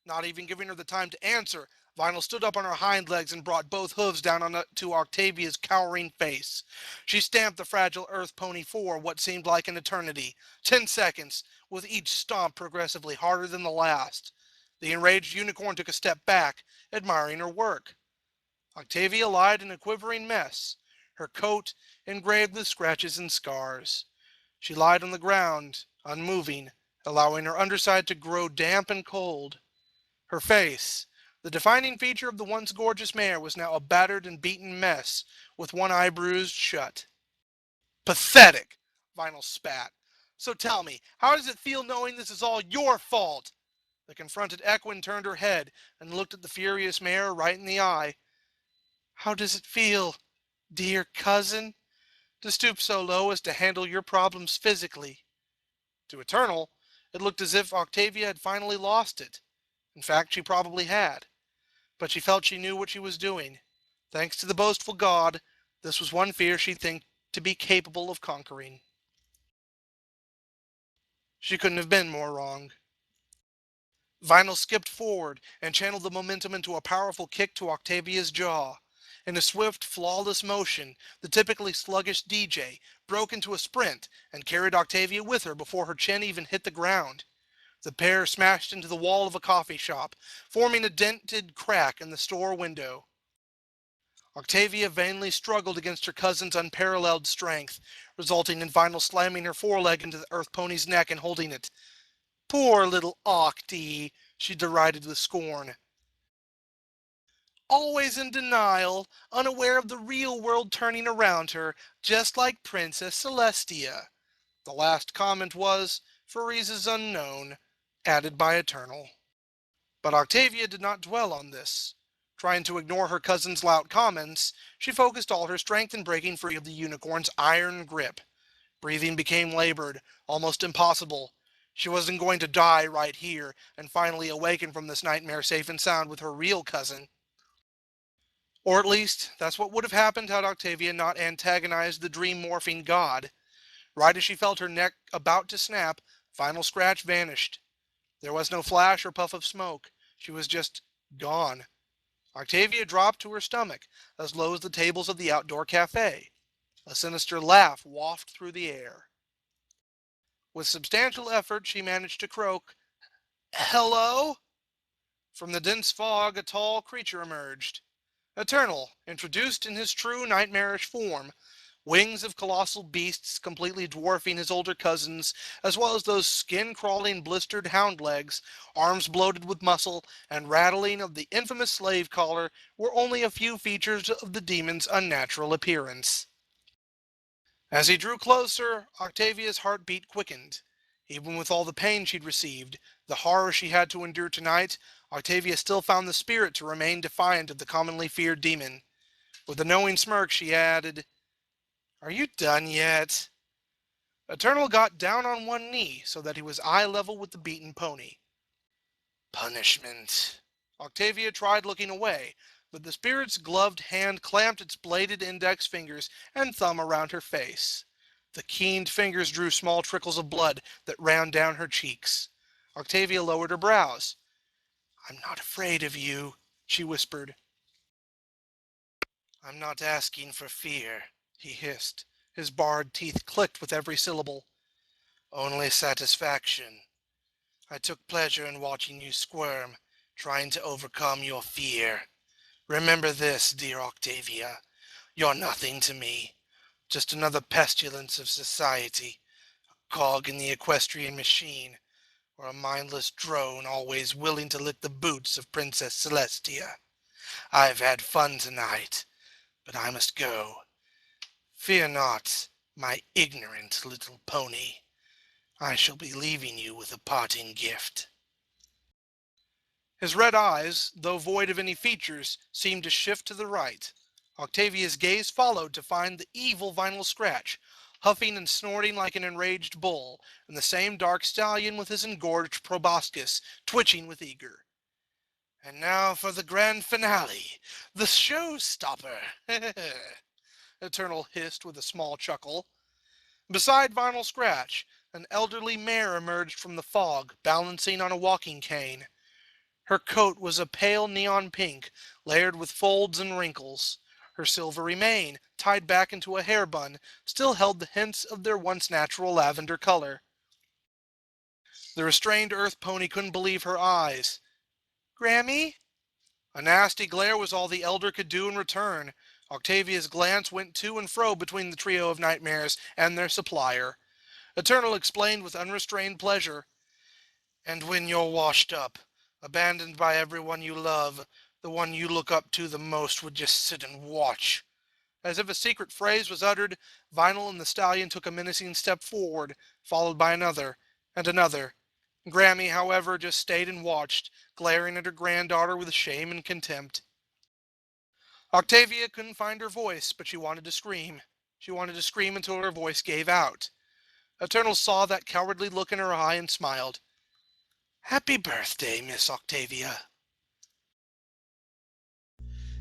Not even giving her the time to answer, Vinyl stood up on her hind legs and brought both hooves down onto Octavia's cowering face. She stamped the fragile earth pony for what seemed like an eternity. 10 seconds, with each stomp progressively harder than the last. The enraged unicorn took a step back, admiring her work. Octavia lied in a quivering mess, her coat engraved with scratches and scars. She lied on the ground, unmoving, allowing her underside to grow damp and cold. Her face, the defining feature of the once gorgeous mare, was now a battered and beaten mess, with one eye bruised shut. Pathetic! Vinyl spat. So tell me, how does it feel knowing this is all your fault? The confronted equine turned her head and looked at the furious mare right in the eye. How does it feel, dear cousin, to stoop so low as to handle your problems physically? To Eternal, it looked as if Octavia had finally lost it. In fact, she probably had. But she felt she knew what she was doing. Thanks to the boastful god, this was one fear she'd think to be capable of conquering. She couldn't have been more wrong. Vinyl skipped forward and channeled the momentum into a powerful kick to Octavia's jaw. In a swift, flawless motion, the typically sluggish DJ broke into a sprint and carried Octavia with her before her chin even hit the ground. The pair smashed into the wall of a coffee shop, forming a dented crack in the store window. Octavia vainly struggled against her cousin's unparalleled strength, resulting in Vinyl slamming her foreleg into the earth pony's neck and holding it. Poor little Octi, she derided with scorn. Always in denial, unaware of the real world turning around her, just like Princess Celestia. The last comment was, for reasons unknown, added by Eternal. But Octavia did not dwell on this. Trying to ignore her cousin's loud comments, she focused all her strength in breaking free of the unicorn's iron grip. Breathing became labored, almost impossible. She wasn't going to die right here and finally awaken from this nightmare safe and sound with her real cousin. Or at least, that's what would have happened had Octavia not antagonized the dream-morphing god. Right as she felt her neck about to snap, Final Scratch vanished. There was no flash or puff of smoke. She was just gone. Octavia dropped to her stomach, as low as the tables of the outdoor cafe. A sinister laugh wafted through the air. With substantial effort, she managed to croak, "Hello?" From the dense fog, a tall creature emerged. Eternal, introduced in his true nightmarish form, wings of colossal beasts completely dwarfing his older cousins, as well as those skin-crawling blistered hound legs, arms bloated with muscle, and rattling of the infamous slave collar were only a few features of the demon's unnatural appearance. As he drew closer, Octavia's heartbeat quickened. Even with all the pain she'd received, the horror she had to endure tonight, Octavia still found the spirit to remain defiant of the commonly feared demon. With a knowing smirk, she added, "Are you done yet?" Eternal got down on one knee so that he was eye level with the beaten pony. Punishment. Octavia tried looking away, but the spirit's gloved hand clamped its bladed index fingers and thumb around her face. The keened fingers drew small trickles of blood that ran down her cheeks. Octavia lowered her brows. I'm not afraid of you, she whispered. I'm not asking for fear, he hissed. His barred teeth clicked with every syllable. Only satisfaction. I took pleasure in watching you squirm, trying to overcome your fear. Remember this, dear Octavia. You're nothing to me. Just another pestilence of society, a cog in the equestrian machine, or a mindless drone always willing to lick the boots of Princess Celestia. I've had fun tonight, but I must go. Fear not, my ignorant little pony. I shall be leaving you with a parting gift. His red eyes, though void of any features, seemed to shift to the right. Octavia's gaze followed to find the evil Vinyl Scratch, huffing and snorting like an enraged bull, and the same dark stallion with his engorged proboscis, twitching with eager. And now for the grand finale, the showstopper, Eternal hissed with a small chuckle. Beside Vinyl Scratch, an elderly mare emerged from the fog, balancing on a walking cane. Her coat was a pale neon pink, layered with folds and wrinkles. Her silvery mane, tied back into a hair bun, still held the hints of their once natural lavender color. The restrained earth pony couldn't believe her eyes. Grammy? A nasty glare was all the elder could do in return. Octavia's glance went to and fro between the trio of nightmares and their supplier. Eternal explained with unrestrained pleasure. And when you're washed up, abandoned by everyone you love, the one you look up to the most would just sit and watch. As if a secret phrase was uttered, Vinyl and the stallion took a menacing step forward, followed by another, and another. Grammy, however, just stayed and watched, glaring at her granddaughter with shame and contempt. Octavia couldn't find her voice, but she wanted to scream. She wanted to scream until her voice gave out. Eternal saw that cowardly look in her eye and smiled. Happy birthday, Miss Octavia.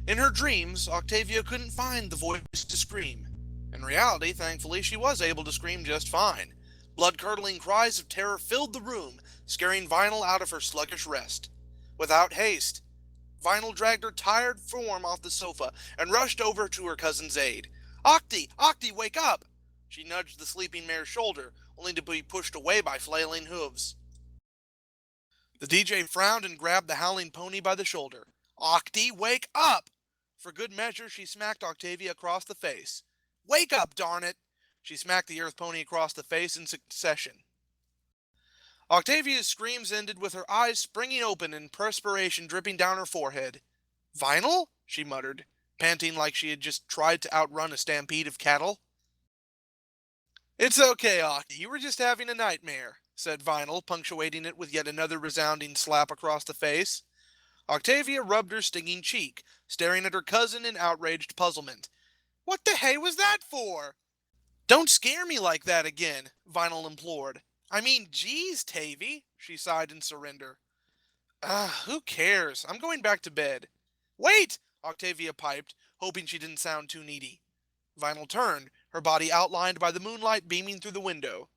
In her dreams, Octavia couldn't find the voice to scream. In reality, thankfully, she was able to scream just fine. Blood-curdling cries of terror filled the room, scaring Vinyl out of her sluggish rest. Without haste, Vinyl dragged her tired form off the sofa and rushed over to her cousin's aid. Octy! Octy, wake up! She nudged the sleeping mare's shoulder, only to be pushed away by flailing hooves. The DJ frowned and grabbed the howling pony by the shoulder. Octy, wake up! For good measure, she smacked Octavia across the face. Wake up, darn it! She smacked the earth pony across the face in succession. Octavia's screams ended with her eyes springing open and perspiration dripping down her forehead. Vinyl? She muttered, panting like she had just tried to outrun a stampede of cattle. It's okay, Octy, you were just having a nightmare, said Vinyl, punctuating it with yet another resounding slap across the face. Octavia rubbed her stinging cheek, staring at her cousin in outraged puzzlement. What the hay was that for? Don't scare me like that again, Vinyl implored. I mean, geez, Tavy, she sighed in surrender. Who cares? I'm going back to bed. Wait, Octavia piped, hoping she didn't sound too needy. Vinyl turned, her body outlined by the moonlight beaming through the window.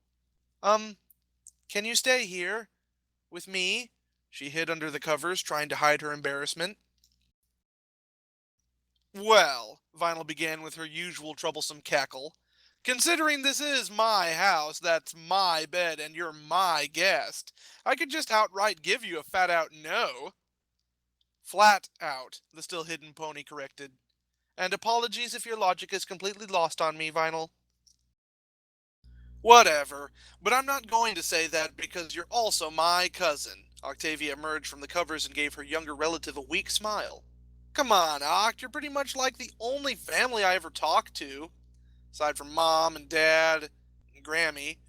Can you stay here? With me? She hid under the covers, trying to hide her embarrassment. Well, Vinyl began with her usual troublesome cackle, considering this is my house, that's my bed, and you're my guest, I could just outright give you a fat out no. Flat out, the still hidden pony corrected. And apologies if your logic is completely lost on me, Vinyl. Whatever, but I'm not going to say that because you're also my cousin. Octavia emerged from the covers and gave her younger relative a weak smile. Come on, Oct, you're pretty much like the only family I ever talked to. Aside from Mom and Dad and Grammy.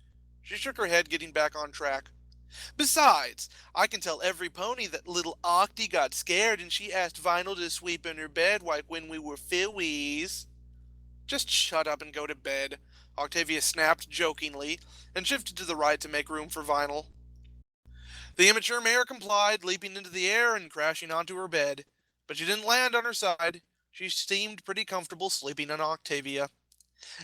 She shook her head, getting back on track. Besides, I can tell every pony that little Octy got scared and she asked Vinyl to sweep in her bed like when we were fillies. Just shut up and go to bed, Octavia snapped jokingly, and shifted to the right to make room for Vinyl. The immature mare complied, leaping into the air and crashing onto her bed. But she didn't land on her side. She seemed pretty comfortable sleeping on Octavia.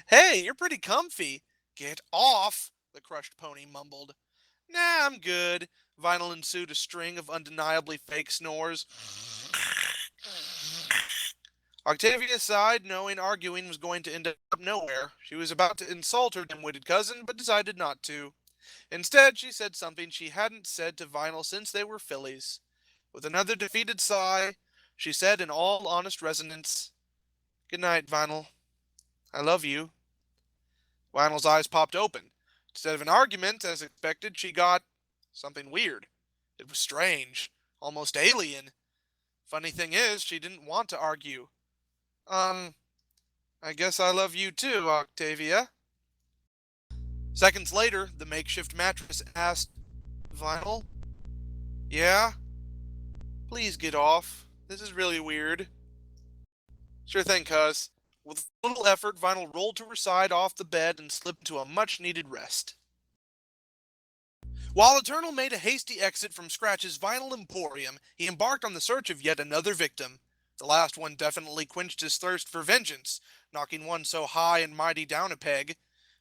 Hey, you're pretty comfy. Get off, the crushed pony mumbled. Nah, I'm good. Vinyl ensued a string of undeniably fake snores. Octavia sighed, knowing arguing was going to end up nowhere. She was about to insult her dim-witted cousin, but decided not to. Instead, she said something she hadn't said to Vinyl since they were fillies. With another defeated sigh, she said in all honest resonance, "Good night, Vinyl. I love you." Vinyl's eyes popped open. Instead of an argument, as expected, she got something weird. It was strange, almost alien. Funny thing is, she didn't want to argue. Um, I guess I love you too, Octavia. Seconds later, the makeshift mattress asked, Vinyl? Yeah? Please get off. This is really weird. Sure thing, cuz. With little effort, Vinyl rolled to her side off the bed and slipped into a much-needed rest. While Eternal made a hasty exit from Scratch's Vinyl Emporium, he embarked on the search of yet another victim. The last one definitely quenched his thirst for vengeance, knocking one so high and mighty down a peg.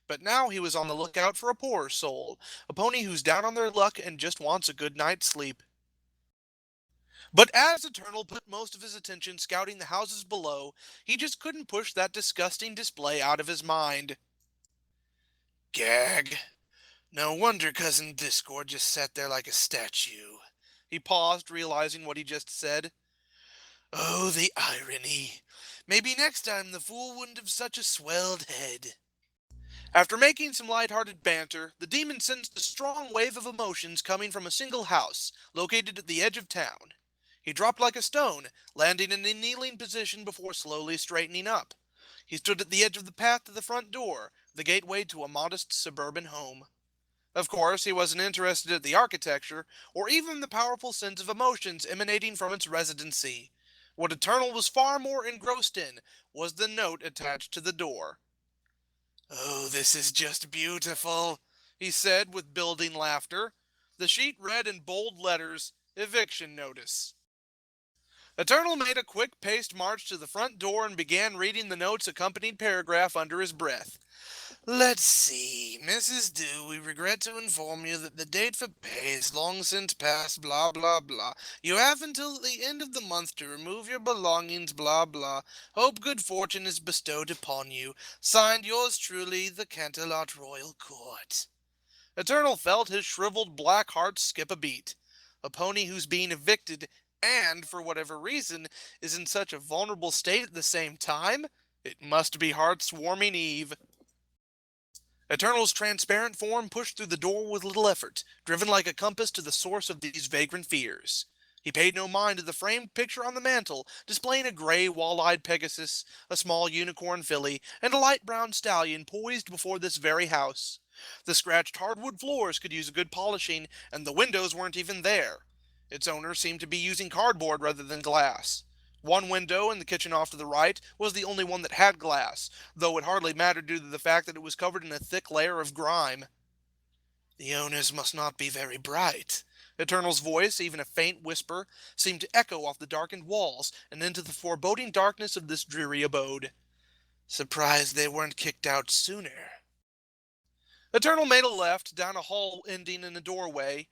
But now he was on the lookout for a poorer soul, a pony who's down on their luck and just wants a good night's sleep. But as Eternal put most of his attention scouting the houses below, he just couldn't push that disgusting display out of his mind. Gag. No wonder Cousin Discord just sat there like a statue. He paused, realizing what he just said. Oh, the irony. Maybe next time the fool wouldn't have such a swelled head. After making some light-hearted banter, the demon sensed a strong wave of emotions coming from a single house, located at the edge of town. He dropped like a stone, landing in a kneeling position before slowly straightening up. He stood at the edge of the path to the front door, the gateway to a modest suburban home. Of course, he wasn't interested in the architecture, or even the powerful sense of emotions emanating from its residency. What Eternal was far more engrossed in was the note attached to the door. Oh, this is just beautiful, he said with building laughter. The sheet read in bold letters, Eviction Notice. Eternal made a quick-paced march to the front door and began reading the note's accompanied paragraph under his breath. Let's see, Mrs. Dew, we regret to inform you that the date for pay is long since past, blah, blah, blah. You have until the end of the month to remove your belongings, blah, blah. Hope good fortune is bestowed upon you. Signed, yours truly, the Canterlot Royal Court. Eternal felt his shriveled black heart skip a beat. A pony who's being evicted and, for whatever reason, is in such a vulnerable state at the same time? It must be heart's-warming Eve. Eternal's transparent form pushed through the door with little effort, driven like a compass to the source of these vagrant fears. He paid no mind to the framed picture on the mantel, displaying a gray, wall-eyed Pegasus, a small unicorn filly, and a light brown stallion poised before this very house. The scratched hardwood floors could use a good polishing, and the windows weren't even there. Its owner seemed to be using cardboard rather than glass. One window in the kitchen off to the right was the only one that had glass, though it hardly mattered due to the fact that it was covered in a thick layer of grime. The owners must not be very bright. Eternal's voice, even a faint whisper, seemed to echo off the darkened walls and into the foreboding darkness of this dreary abode. Surprised they weren't kicked out sooner. Eternal made a left, down a hall ending in a doorway.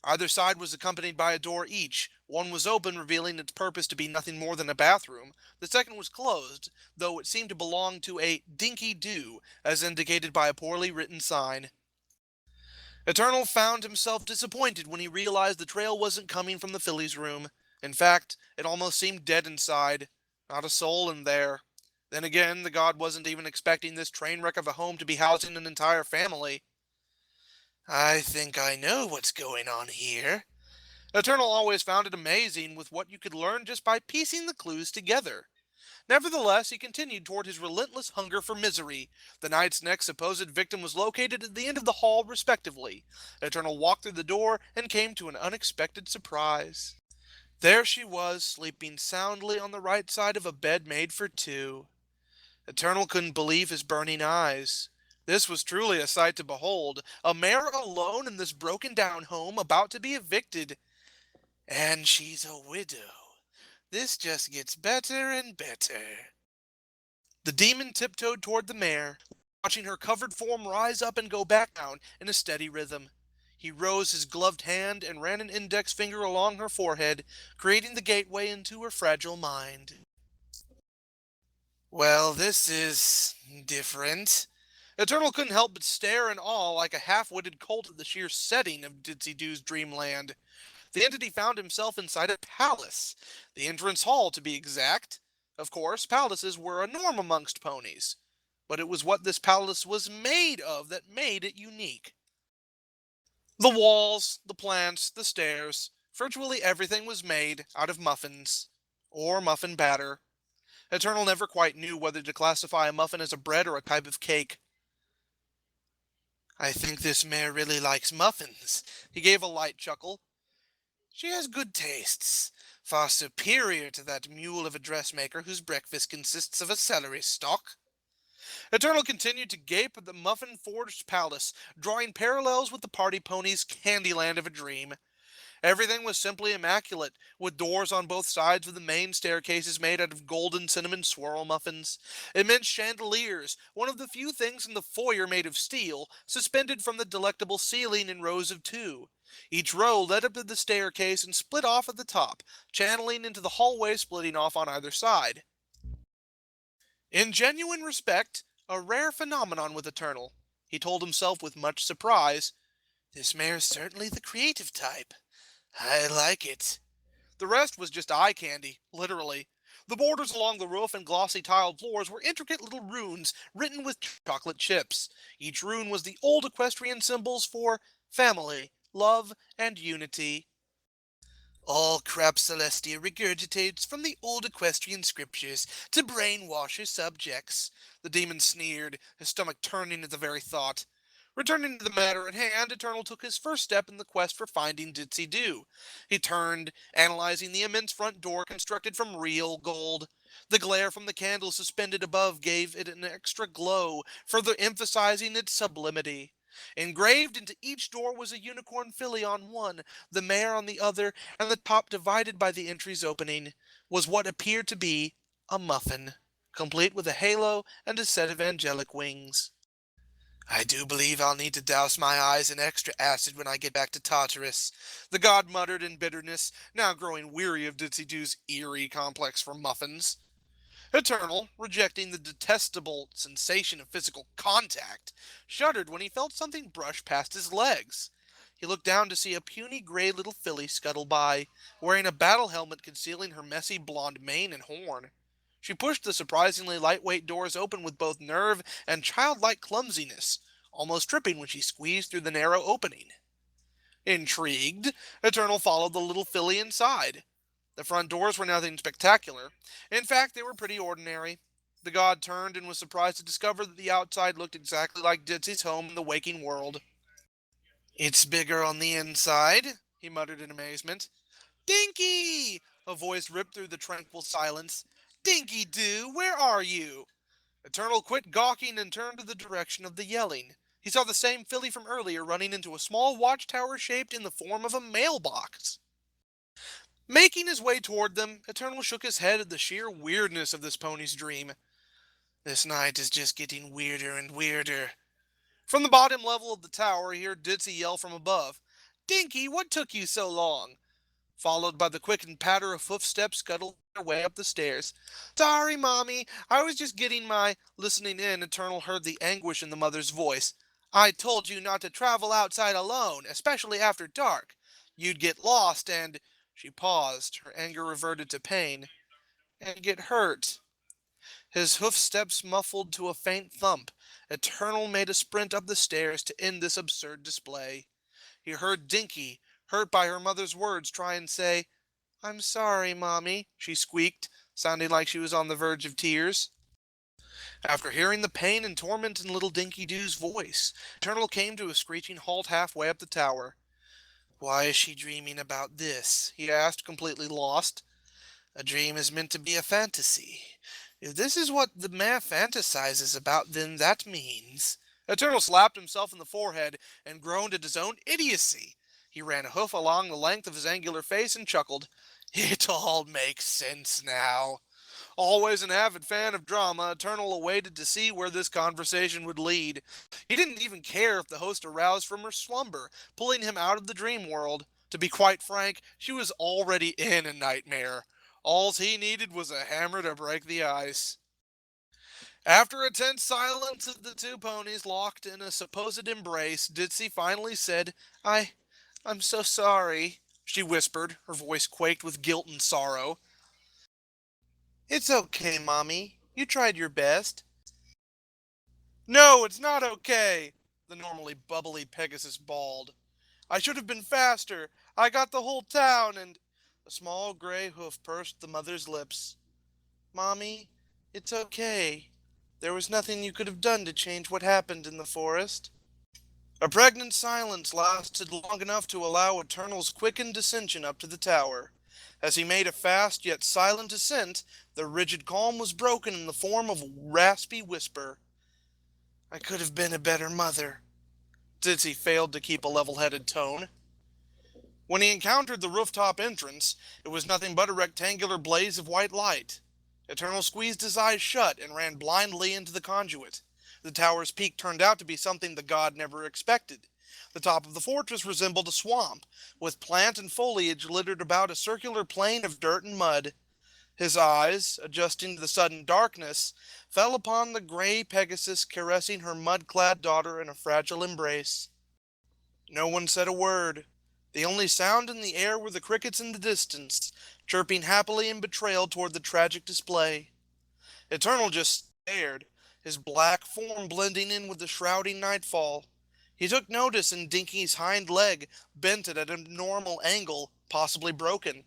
Either side was accompanied by a door each. One was open, revealing its purpose to be nothing more than a bathroom. The second was closed, though it seemed to belong to a dinky do, as indicated by a poorly written sign. Eternal found himself disappointed when he realized the trail wasn't coming from the filly's room. In fact, it almost seemed dead inside. Not a soul in there. Then again, the god wasn't even expecting this train wreck of a home to be housing an entire family. I think I know what's going on here. Eternal always found it amazing with what you could learn just by piecing the clues together. Nevertheless, he continued toward his relentless hunger for misery. The knight's next supposed victim was located at the end of the hall, respectively. Eternal walked through the door and came to an unexpected surprise. There she was, sleeping soundly on the right side of a bed made for two. Eternal couldn't believe his burning eyes. This was truly a sight to behold. A mare alone in this broken down home about to be evicted. And she's a widow. This just gets better and better. The demon tiptoed toward the mare, watching her covered form rise up and go back down in a steady rhythm. He rose his gloved hand and ran an index finger along her forehead, creating the gateway into her fragile mind. Well, this is different. Eternal couldn't help but stare in awe like a half-witted colt at the sheer setting of Ditsy Doo's dreamland. The entity found himself inside a palace, the entrance hall to be exact. Of course, palaces were a norm amongst ponies, but it was what this palace was made of that made it unique. The walls, the plants, the stairs, virtually everything was made out of muffins, or muffin batter. Eternal never quite knew whether to classify a muffin as a bread or a type of cake. I think this mare really likes muffins. He gave a light chuckle. She has good tastes, far superior to that mule of a dressmaker whose breakfast consists of a celery stalk. Eternal continued to gape at the muffin-forged palace, drawing parallels with the party pony's Candyland of a dream. Everything was simply immaculate, with doors on both sides of the main staircases made out of golden cinnamon swirl muffins. Immense chandeliers, one of the few things in the foyer made of steel, suspended from the delectable ceiling in rows of two. Each row led up to the staircase and split off at the top, channeling into the hallway splitting off on either side. In genuine respect, a rare phenomenon with Eternal. He told himself with much surprise, "This mare's certainly the creative type. I like it." The rest was just eye candy, literally. The borders along the roof and glossy tiled floors were intricate little runes written with chocolate chips. Each rune was the old equestrian symbols for family, love, and unity. All crap Celestia regurgitates from the old equestrian scriptures to brainwash her subjects. The demon sneered, his stomach turning at the very thought. Returning to the matter at hand, Eternal took his first step in the quest for finding Ditsy Doo. He turned, analyzing the immense front door constructed from real gold. The glare from the candle suspended above gave it an extra glow, further emphasizing its sublimity. Engraved into each door was a unicorn filly on one, the mare on the other, and the top divided by the entry's opening, was what appeared to be a muffin, complete with a halo and a set of angelic wings. I do believe I'll need to douse my eyes in extra acid when I get back to Tartarus, the god muttered in bitterness, now growing weary of Ditsy Doo's eerie complex for muffins. Eternal, rejecting the detestable sensation of physical contact, shuddered when he felt something brush past his legs. He looked down to see a puny gray little filly scuttle by, wearing a battle helmet concealing her messy blonde mane and horn. She pushed the surprisingly lightweight doors open with both nerve and childlike clumsiness, almost tripping when she squeezed through the narrow opening. Intrigued, Eternal followed the little filly inside. The front doors were nothing spectacular. In fact, they were pretty ordinary. The god turned and was surprised to discover that the outside looked exactly like Ditsy's home in the waking world. It's bigger on the inside, he muttered in amazement. Dinky! A voice ripped through the tranquil silence. Dinky Doo, where are you? Eternal quit gawking and turned to the direction of the yelling. He saw the same filly from earlier running into a small watchtower shaped in the form of a mailbox. Making his way toward them, Eternal shook his head at the sheer weirdness of this pony's dream. This night is just getting weirder and weirder. From the bottom level of the tower, he heard Ditsy yell from above. Dinky, what took you so long? Followed by the quickened patter of footsteps scuttling their way up the stairs. Sorry, Mommy, I was just getting my... Listening in, Eternal heard the anguish in the mother's voice. I told you not to travel outside alone, especially after dark. You'd get lost and... She paused, her anger reverted to pain. And get hurt. His hoofsteps muffled to a faint thump. Eternal made a sprint up the stairs to end this absurd display. He heard Dinky, hurt by her mother's words, try and say, I'm sorry, Mommy, she squeaked, sounding like she was on the verge of tears. After hearing the pain and torment in little Dinky Doo's voice, Eternal came to a screeching halt halfway up the tower. Why is she dreaming about this? He asked, completely lost. A dream is meant to be a fantasy. If this is what the mare fantasizes about, then that means... Eternal slapped himself in the forehead and groaned at his own idiocy. He ran a hoof along the length of his angular face and chuckled. It all makes sense now. Always an avid fan of drama, Eternal awaited to see where this conversation would lead. He didn't even care if the host aroused from her slumber, pulling him out of the dream world. To be quite frank, she was already in a nightmare. All he needed was a hammer to break the ice. After a tense silence of the two ponies locked in a supposed embrace, Ditzy finally said, I'm so sorry, she whispered. Her voice quaked with guilt and sorrow. It's okay, Mommy. You tried your best. No, it's not okay, the normally bubbly Pegasus bawled. I should have been faster. I got the whole town and... A small gray hoof pursed the mother's lips. Mommy, it's okay. There was nothing you could have done to change what happened in the forest. A pregnant silence lasted long enough to allow Eternal's quickened ascension up to the tower. As he made a fast yet silent ascent, the rigid calm was broken in the form of a raspy whisper. I could have been a better mother. Ditzy failed to keep a level-headed tone. When he encountered the rooftop entrance, it was nothing but a rectangular blaze of white light. Eternal squeezed his eyes shut and ran blindly into the conduit. The tower's peak turned out to be something the god never expected. The top of the fortress resembled a swamp, with plant and foliage littered about a circular plain of dirt and mud. His eyes, adjusting to the sudden darkness, fell upon the gray Pegasus caressing her mud-clad daughter in a fragile embrace. No one said a word. The only sound in the air were the crickets in the distance, chirping happily in betrayal toward the tragic display. Eternal just stared, his black form blending in with the shrouding nightfall. He took notice in Dinky's hind leg, bent at an abnormal angle, possibly broken.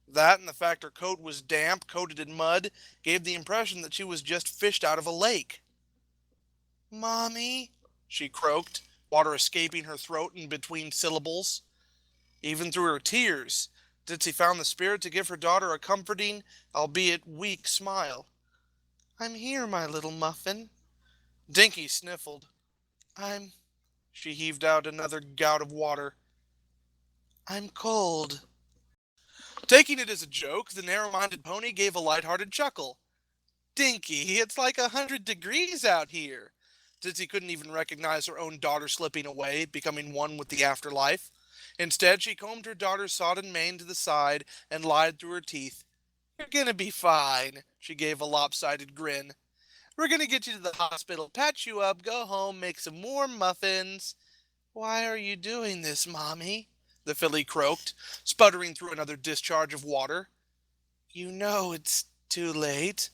That and the fact her coat was damp, coated in mud, gave the impression that she was just fished out of a lake. Mommy, she croaked, water escaping her throat in between syllables. Even through her tears, Ditzy found the spirit to give her daughter a comforting, albeit weak, smile. I'm here, my little muffin. Dinky sniffled. She heaved out another gout of water. I'm cold. Taking it as a joke, the narrow-minded pony gave a light-hearted chuckle. Dinky, it's like 100 degrees out here. Ditzy couldn't even recognize her own daughter slipping away, becoming one with the afterlife. Instead, she combed her daughter's sodden mane to the side and lied through her teeth. You're gonna be fine, she gave a lopsided grin. We're gonna get you to the hospital, patch you up, go home, make some warm muffins. Why are you doing this, Mommy? The filly croaked, sputtering through another discharge of water. You know it's too late.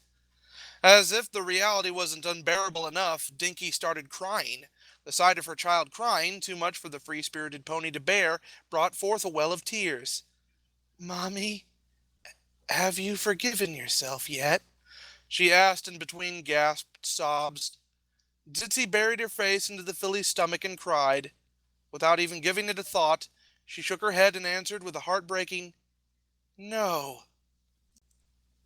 As if the reality wasn't unbearable enough, Dinky started crying. The sight of her child crying, too much for the free-spirited pony to bear, brought forth a well of tears. Mommy, have you forgiven yourself yet? She asked in between gasped sobs. Ditzy buried her face into the filly's stomach and cried. Without even giving it a thought, she shook her head and answered with a heartbreaking, No.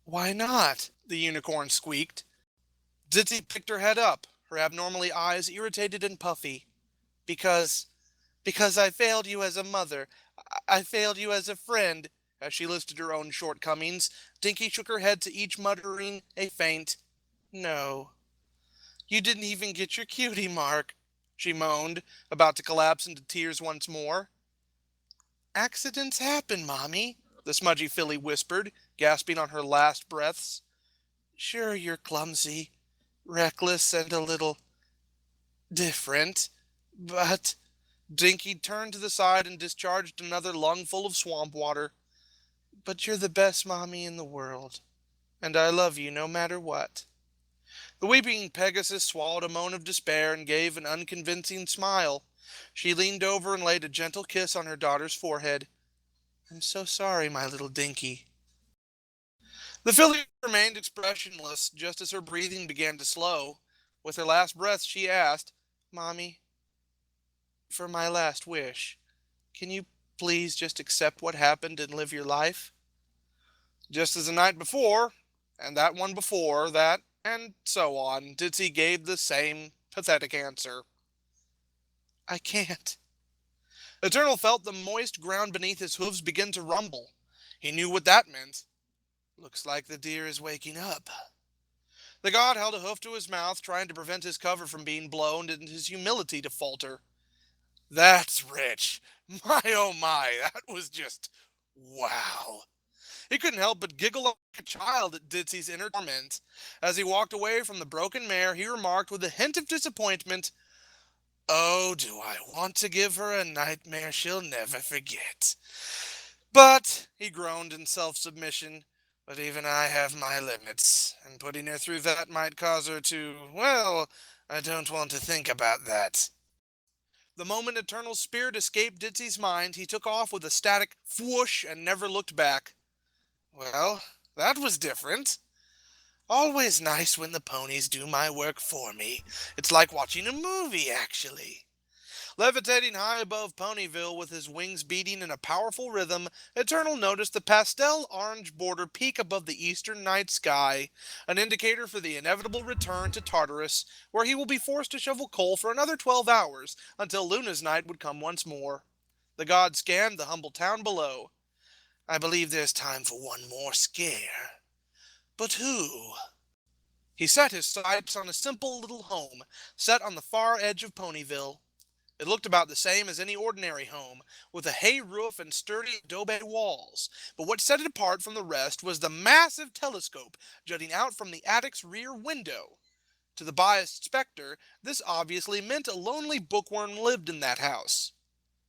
Why not? The unicorn squeaked. Ditzy picked her head up, her abnormally eyes irritated and puffy. Because I failed you as a mother. I failed you as a friend. As she listed her own shortcomings, Dinky shook her head to each muttering a faint, No. You didn't even get your cutie mark, she moaned, about to collapse into tears once more. Accidents happen, Mommy, the smudgy filly whispered, gasping on her last breaths. Sure, you're clumsy, reckless, and a little different, but... Dinky turned to the side and discharged another lungful of swamp water. But you're the best Mommy in the world, and I love you no matter what. The weeping Pegasus swallowed a moan of despair and gave an unconvincing smile. She leaned over and laid a gentle kiss on her daughter's forehead. I'm so sorry, my little Dinky. The filly remained expressionless just as her breathing began to slow. With her last breath, she asked, Mommy, for my last wish, can you please just accept what happened and live your life? Just as the night before, and that one before that, and so on, Ditzy gave the same pathetic answer. I can't. Eternal felt the moist ground beneath his hooves begin to rumble. He knew what that meant. Looks like the deer is waking up. The god held a hoof to his mouth, trying to prevent his cover from being blown and his humility to falter. That's rich. My oh my, that was just wow. He couldn't help but giggle like a child at Ditsy's inner torment. As he walked away from the broken mare, he remarked with a hint of disappointment, "Oh, do I want to give her a nightmare she'll never forget." But, he groaned in self-submission, but even I have my limits, and putting her through that might cause her to, well, I don't want to think about that. The moment Eternal's spirit escaped Ditsy's mind, he took off with a static whoosh and never looked back. Well, that was different. Always nice when the ponies do my work for me. It's like watching a movie, actually. Levitating high above Ponyville with his wings beating in a powerful rhythm, Eternal noticed the pastel orange border peak above the eastern night sky, an indicator for the inevitable return to Tartarus, where he will be forced to shovel coal for another 12 hours until Luna's night would come once more. The god scanned the humble town below. I believe there's time for one more scare. But who? He set his sights on a simple little home, set on the far edge of Ponyville. It looked about the same as any ordinary home, with a hay roof and sturdy adobe walls, but what set it apart from the rest was the massive telescope jutting out from the attic's rear window. To the biased specter, this obviously meant a lonely bookworm lived in that house.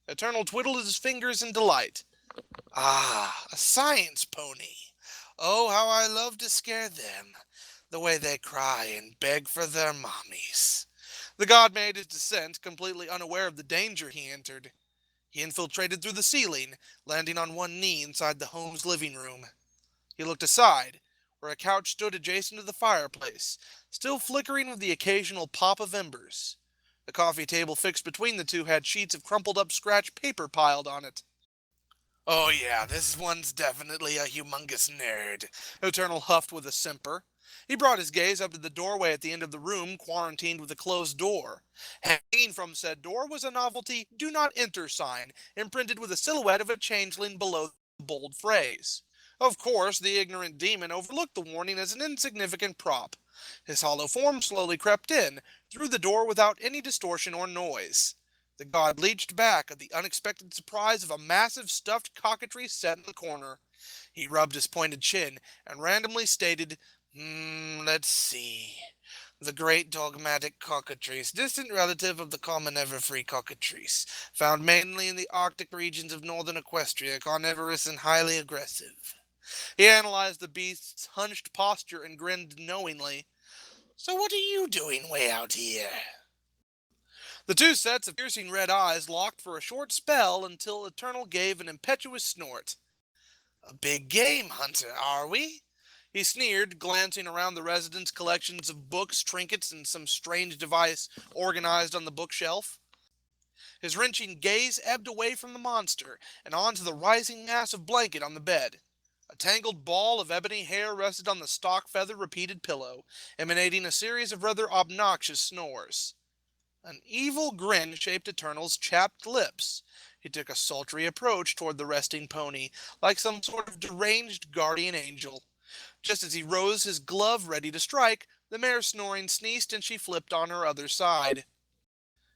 Eternal twiddled his fingers in delight. Ah, a science pony. Oh, how I love to scare them. The way they cry and beg for their mommies. The god made his descent, completely unaware of the danger he entered. He infiltrated through the ceiling, landing on one knee inside the home's living room. He looked aside, where a couch stood adjacent to the fireplace, still flickering with the occasional pop of embers. The coffee table fixed between the two had sheets of crumpled up scratch paper piled on it. Oh yeah, this one's definitely a humongous nerd, Eternal huffed with a simper. He brought his gaze up to the doorway at the end of the room, quarantined with a closed door. Hanging from said door was a novelty "Do Not Enter" sign, imprinted with a silhouette of a changeling below the bold phrase. Of course, the ignorant demon overlooked the warning as an insignificant prop. His hollow form slowly crept in, through the door without any distortion or noise. The god leaped back at the unexpected surprise of a massive stuffed cockatoo set in the corner. He rubbed his pointed chin and randomly stated, let's see. The great dogmatic cockatrice, distant relative of the common everfree cockatrice, found mainly in the Arctic regions of northern Equestria, carnivorous and highly aggressive. He analyzed the beast's hunched posture and grinned knowingly. So what are you doing way out here? The two sets of piercing red eyes locked for a short spell until Eternal gave an impetuous snort. A big game hunter, are we? He sneered, glancing around the residence collections of books, trinkets, and some strange device organized on the bookshelf. His wrenching gaze ebbed away from the monster and onto the rising mass of blanket on the bed. A tangled ball of ebony hair rested on the stock feather repeated pillow, emanating a series of rather obnoxious snores. An evil grin shaped Eternal's chapped lips. He took a sultry approach toward the resting pony, like some sort of deranged guardian angel. Just as he rose his glove ready to strike, the mare snoring ceased and she flipped on her other side.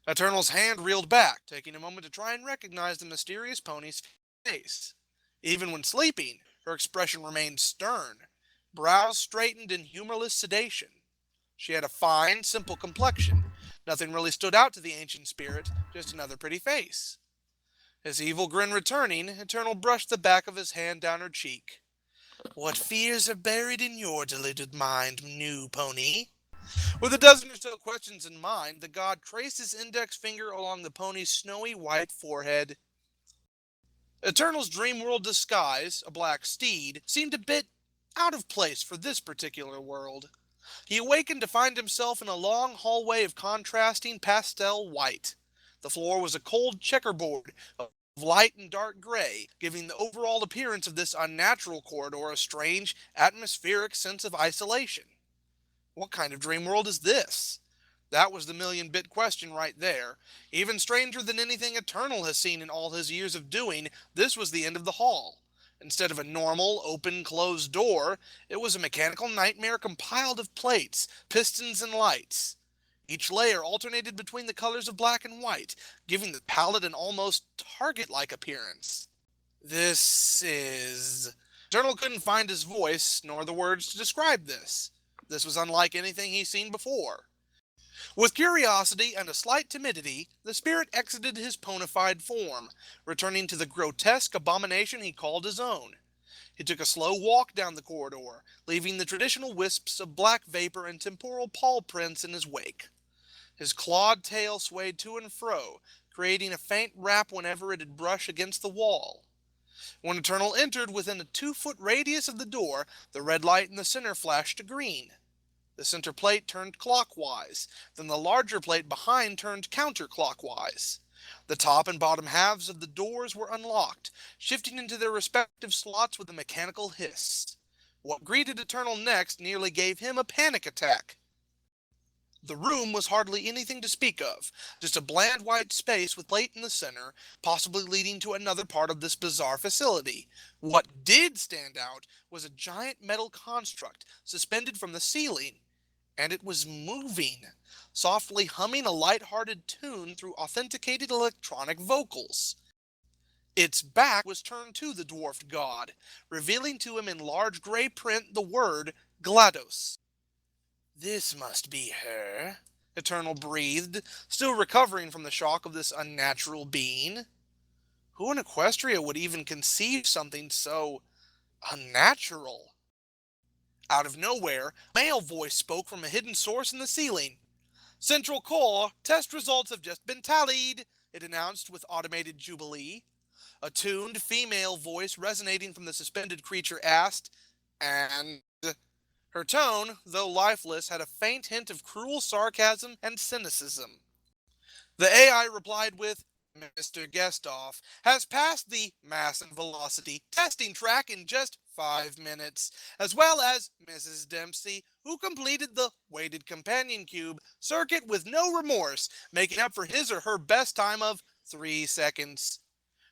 Eternal's hand reeled back, taking a moment to try and recognize the mysterious pony's face. Even when sleeping, her expression remained stern, brows straightened in humorless sedation. She had a fine, simple complexion. Nothing really stood out to the ancient spirit, just another pretty face. His evil grin returning, Eternal brushed the back of his hand down her cheek. What fears are buried in your deluded mind, new pony? With a dozen or so questions in mind, the god traced his index finger along the pony's snowy white forehead. Eternal's dream world disguise, a black steed, seemed a bit out of place for this particular world. He awakened to find himself in a long hallway of contrasting pastel white. The floor was a cold checkerboard of light and dark gray, giving the overall appearance of this unnatural corridor a strange, atmospheric sense of isolation. What kind of dream world is this? That was the million-bit question right there. Even stranger than anything Eternal has seen in all his years of doing, this was the end of the hall. Instead of a normal, open, closed door, it was a mechanical nightmare compiled of plates, pistons, and lights. Each layer alternated between the colors of black and white, giving the palette an almost target-like appearance. This is... Eternal couldn't find his voice, nor the words to describe this. This was unlike anything he's seen before. With curiosity and a slight timidity, the spirit exited his ponified form, returning to the grotesque abomination he called his own. He took a slow walk down the corridor, leaving the traditional wisps of black vapor and temporal paw prints in his wake. His clawed tail swayed to and fro, creating a faint rap whenever it had brushed against the wall. When Eternal entered within a 2-foot radius of the door, the red light in the center flashed to green. The center plate turned clockwise, then the larger plate behind turned counterclockwise. The top and bottom halves of the doors were unlocked, shifting into their respective slots with a mechanical hiss. What greeted Eternal next nearly gave him a panic attack. The room was hardly anything to speak of, just a bland white space with plate in the center, possibly leading to another part of this bizarre facility. What did stand out was a giant metal construct suspended from the ceiling, and it was moving, softly humming a light-hearted tune through authenticated electronic vocals. Its back was turned to the dwarfed god, revealing to him in large gray print the word GLaDOS. This must be her, Eternal breathed, still recovering from the shock of this unnatural being. Who in Equestria would even conceive something so unnatural? Out of nowhere, a male voice spoke from a hidden source in the ceiling. Central Core, test results have just been tallied, it announced with automated jubilee. A tuned female voice resonating from the suspended creature asked, and... Her tone, though lifeless, had a faint hint of cruel sarcasm and cynicism. The AI replied with, Mr. Gestoff has passed the mass and velocity testing track in just 5 minutes, as well as Mrs. Dempsey, who completed the weighted companion cube circuit with no remorse, making up for his or her best time of 3 seconds.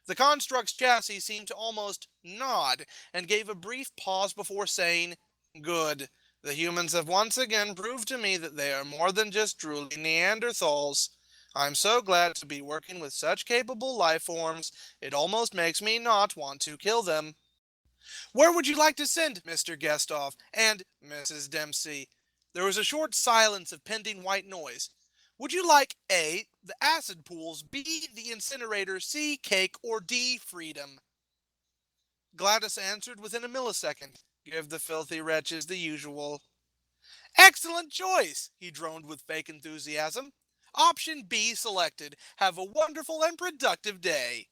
The construct's chassis seemed to almost nod and gave a brief pause before saying, Good. The humans have once again proved to me that they are more than just drooling Neanderthals. I'm so glad to be working with such capable life forms, it almost makes me not want to kill them. Where would you like to send Mr. Gestoff and Mrs. Dempsey? There was a short silence of pending white noise. Would you like A, the acid pools, B, the incinerator, C, cake, or D, freedom? GLaDOS answered within a millisecond. Give the filthy wretches the usual. Excellent choice, he droned with fake enthusiasm. Option B selected. Have a wonderful and productive day.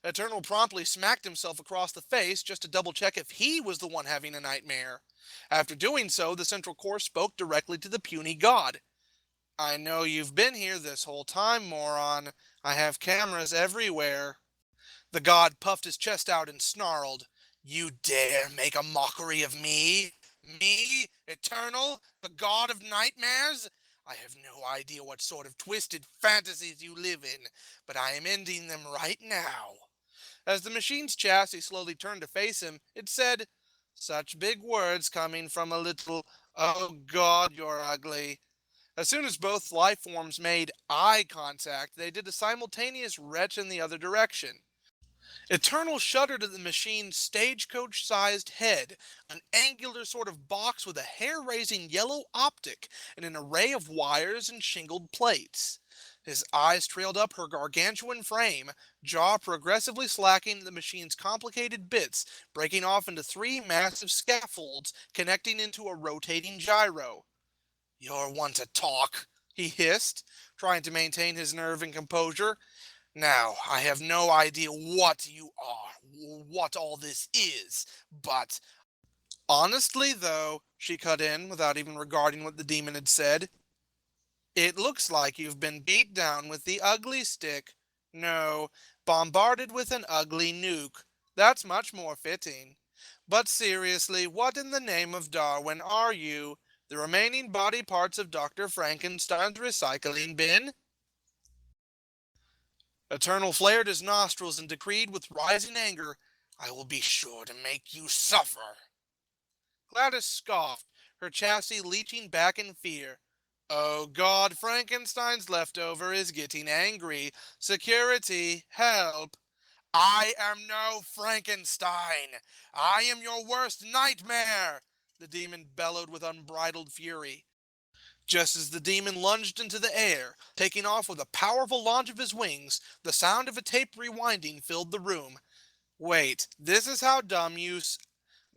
Eternal promptly smacked himself across the face just to double check if he was the one having a nightmare. After doing so, the Central Core spoke directly to the puny god. I know you've been here this whole time, moron. I have cameras everywhere. The god puffed his chest out and snarled. You dare make a mockery of me? Me, Eternal, the god of nightmares? I have no idea what sort of twisted fantasies you live in, but I am ending them right now. As the machine's chassis slowly turned to face him, it said, Such big words coming from a little, oh god, you're ugly. As soon as both life forms made eye contact, they did a simultaneous retch in the other direction. Eternal shuddered at the machine's stagecoach-sized head, an angular sort of box with a hair-raising yellow optic and an array of wires and shingled plates. His eyes trailed up her gargantuan frame, jaw progressively slacking the machine's complicated bits, breaking off into 3 massive scaffolds connecting into a rotating gyro. You're one to talk, he hissed, trying to maintain his nerve and composure. Now, I have no idea what you are, what all this is, but honestly, though, she cut in without even regarding what the demon had said, it looks like you've been beat down with the ugly stick. No, bombarded with an ugly nuke. That's much more fitting. But seriously, what in the name of Darwin are you? The remaining body parts of Dr. Frankenstein's recycling bin? Eternal flared his nostrils and decreed with rising anger, I will be sure to make you suffer. GLaDOS scoffed, her chassis leeching back in fear. Oh God, Frankenstein's leftover is getting angry. Security, help. I am no Frankenstein. I am your worst nightmare, the demon bellowed with unbridled fury. Just as the demon lunged into the air, taking off with a powerful launch of his wings, the sound of a tape rewinding filled the room. Wait, this is how dumb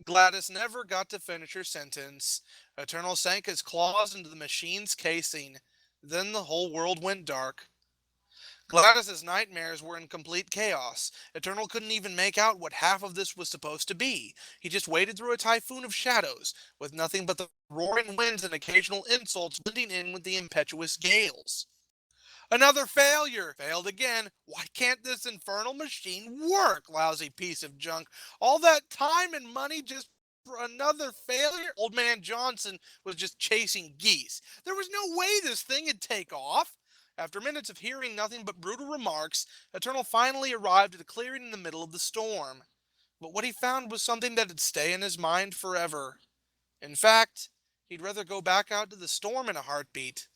GLaDOS never got to finish her sentence. Eternal sank his claws into the machine's casing. Then the whole world went dark. GLaDOS's nightmares were in complete chaos. Eternal couldn't even make out what half of this was supposed to be. He just waded through a typhoon of shadows, with nothing but the roaring winds and occasional insults blending in with the impetuous gales. Another failure! Failed again. Why can't this infernal machine work? Lousy piece of junk. All that time and money just for another failure? Old man Johnson was just chasing geese. There was no way this thing would take off. After minutes of hearing nothing but brutal remarks, Eternal finally arrived at a clearing in the middle of the storm. But what he found was something that'd stay in his mind forever. In fact, he'd rather go back out to the storm in a heartbeat.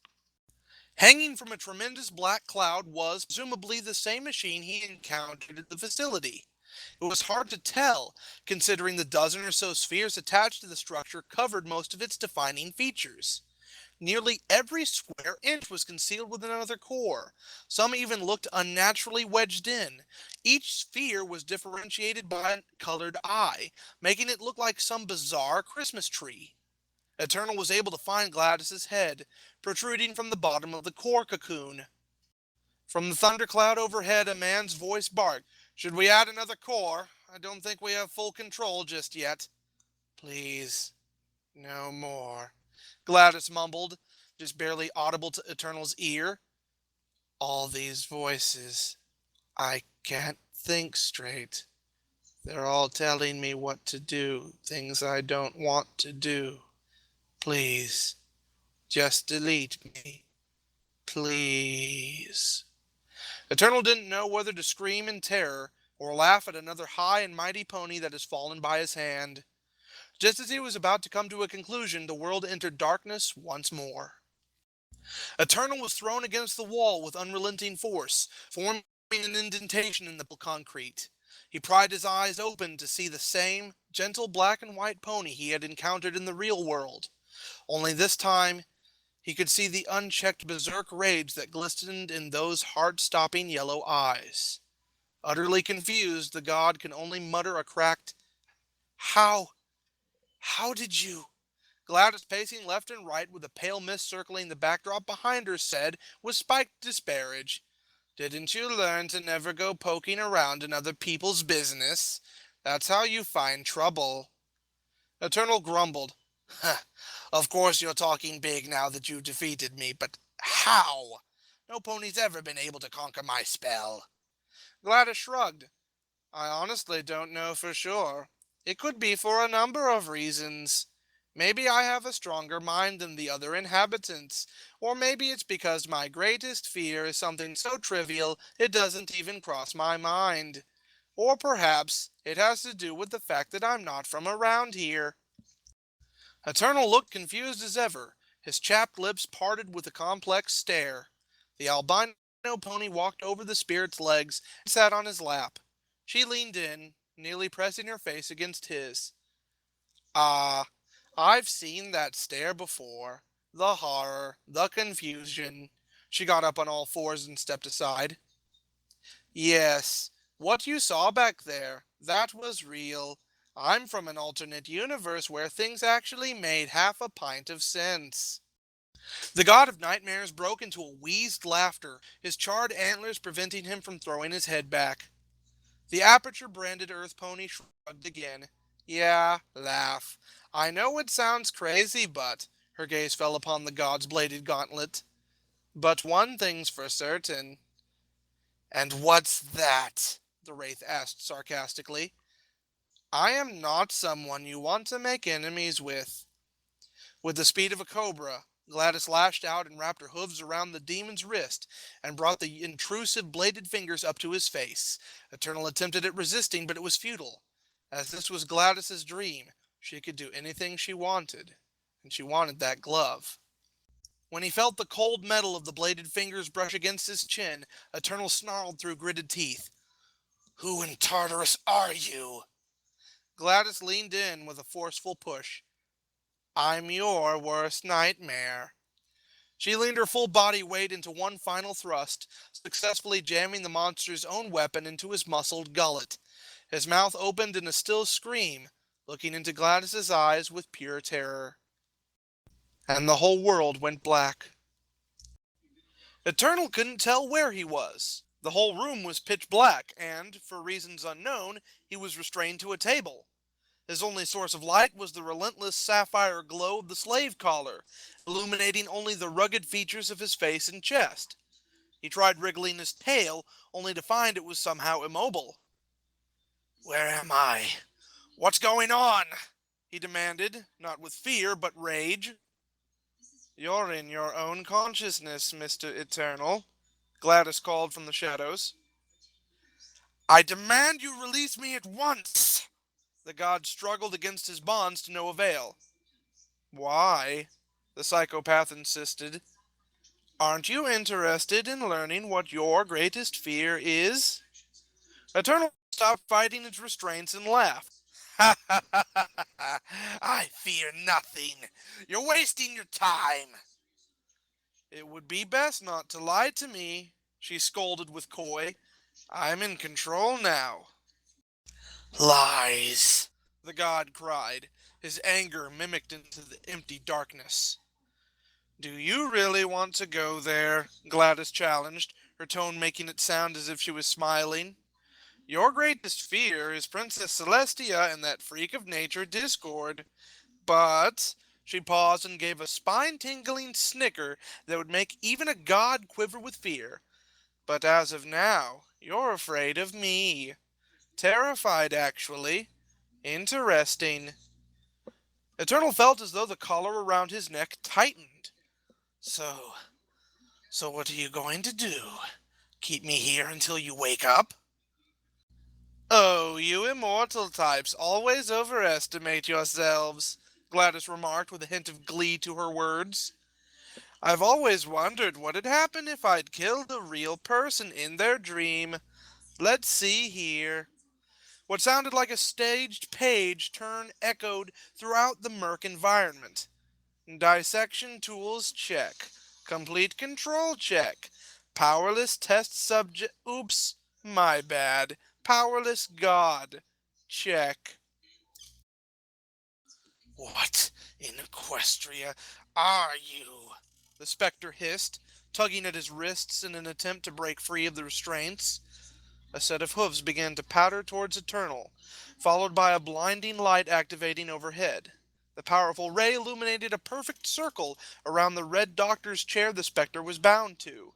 Hanging from a tremendous black cloud was, presumably, the same machine he encountered at the facility. It was hard to tell, considering the dozen or so spheres attached to the structure covered most of its defining features. Nearly every square inch was concealed with another core. Some even looked unnaturally wedged in. Each sphere was differentiated by a colored eye, making it look like some bizarre Christmas tree. Eternal was able to find GLaDOS's head, protruding from the bottom of the core cocoon. From the thundercloud overhead, a man's voice barked, Should we add another core? I don't think we have full control just yet. Please, no more, GLaDOS mumbled, just barely audible to Eternal's ear. All these voices. I can't think straight. They're all telling me what to do, things I don't want to do. Please, just delete me. Please. Eternal didn't know whether to scream in terror or laugh at another high and mighty pony that has fallen by his hand. Just as he was about to come to a conclusion, the world entered darkness once more. Eternal was thrown against the wall with unrelenting force, forming an indentation in the concrete. He pried his eyes open to see the same gentle black and white pony he had encountered in the real world. Only this time, he could see the unchecked berserk rage that glistened in those heart-stopping yellow eyes. Utterly confused, the god could only mutter a cracked, How? How did you? GLaDOS, pacing left and right with a pale mist circling the backdrop behind her, said, with spiked disparage, Didn't you learn to never go poking around in other people's business? That's how you find trouble. Eternal grumbled, Of course you're talking big now that you defeated me, but how? No pony's ever been able to conquer my spell. GLaDOS shrugged. I honestly don't know for sure. It could be for a number of reasons. Maybe I have a stronger mind than the other inhabitants, or maybe it's because my greatest fear is something so trivial it doesn't even cross my mind. Or perhaps it has to do with the fact that I'm not from around here. Eternal looked confused as ever, his chapped lips parted with a complex stare. The albino pony walked over the spirit's legs and sat on his lap. She leaned in, nearly pressing her face against his. Ah, I've seen that stare before. The horror, the confusion. She got up on all fours and stepped aside. Yes, what you saw back there, that was real. I'm from an alternate universe where things actually made half a pint of sense. The god of nightmares broke into a wheezed laughter, his charred antlers preventing him from throwing his head back. The aperture-branded earth pony shrugged again. Yeah, laugh. I know it sounds crazy, but... Her gaze fell upon the god's bladed gauntlet. But one thing's for certain. And what's that? The wraith asked sarcastically. I am not someone you want to make enemies with. With the speed of a cobra, GLaDOS lashed out and wrapped her hooves around the demon's wrist and brought the intrusive bladed fingers up to his face. Eternal attempted at resisting, but it was futile. As this was GLaDOS's dream, she could do anything she wanted, and she wanted that glove. When he felt the cold metal of the bladed fingers brush against his chin, Eternal snarled through gritted teeth. "Who in Tartarus are you?" GLaDOS leaned in with a forceful push. "I'm your worst nightmare." She leaned her full body weight into one final thrust, successfully jamming the monster's own weapon into his muscled gullet. His mouth opened in a still scream, looking into GLaDOS's eyes with pure terror. And the whole world went black. Eternal couldn't tell where he was. The whole room was pitch black, and, for reasons unknown, he was restrained to a table. His only source of light was the relentless sapphire glow of the slave collar, illuminating only the rugged features of his face and chest. He tried wriggling his tail, only to find it was somehow immobile. "Where am I? What's going on?" he demanded, not with fear, but rage. "You're in your own consciousness, Mr. Eternal," GLaDOS called from the shadows. "I demand you release me at once!" The god struggled against his bonds to no avail. "Why?" the psychopath insisted. "Aren't you interested in learning what your greatest fear is?" Eternal stopped fighting his restraints and laughed. "Ha ha ha ha ha! I fear nothing. You're wasting your time." "It would be best not to lie to me," she scolded with coy. "I'm in control now." "Lies!" the god cried, his anger mimicked into the empty darkness. "Do you really want to go there?" GLaDOS challenged, her tone making it sound as if she was smiling. "Your greatest fear is Princess Celestia and that freak of nature, Discord. But—" she paused and gave a spine-tingling snicker that would make even a god quiver with fear. "But as of now, you're afraid of me. Terrified, actually. Interesting." Eternal felt as though the collar around his neck tightened. So what are you going to do? Keep me here until you wake up?" "Oh, you immortal types always overestimate yourselves," GLaDOS remarked with a hint of glee to her words. "I've always wondered what had happened if I'd killed a real person in their dream. Let's see here." What sounded like a staged page turn echoed throughout the murk environment. Dissection tools check. Complete control check. Powerless test subject. Oops, my bad. Powerless god. Check. "What in Equestria are you?" the specter hissed, tugging at his wrists in an attempt to break free of the restraints. A set of hooves began to patter towards Eternal, followed by a blinding light activating overhead. The powerful ray illuminated a perfect circle around the red doctor's chair the specter was bound to.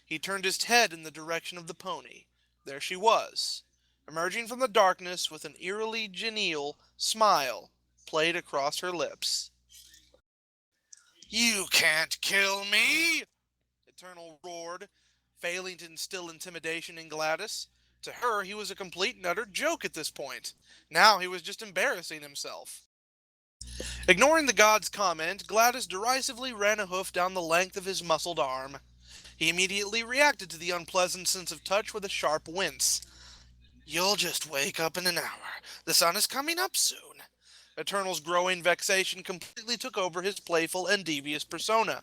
He turned his head in the direction of the pony. There she was, emerging from the darkness with an eerily genial smile played across her lips. "You can't kill me!" Eternal roared, failing to instill intimidation in GLaDOS. To her, he was a complete and utter joke at this point. Now he was just embarrassing himself. Ignoring the god's comment, GLaDOS derisively ran a hoof down the length of his muscled arm. He immediately reacted to the unpleasant sense of touch with a sharp wince. "You'll just wake up in an hour. The sun is coming up soon." Eternal's growing vexation completely took over his playful and devious persona.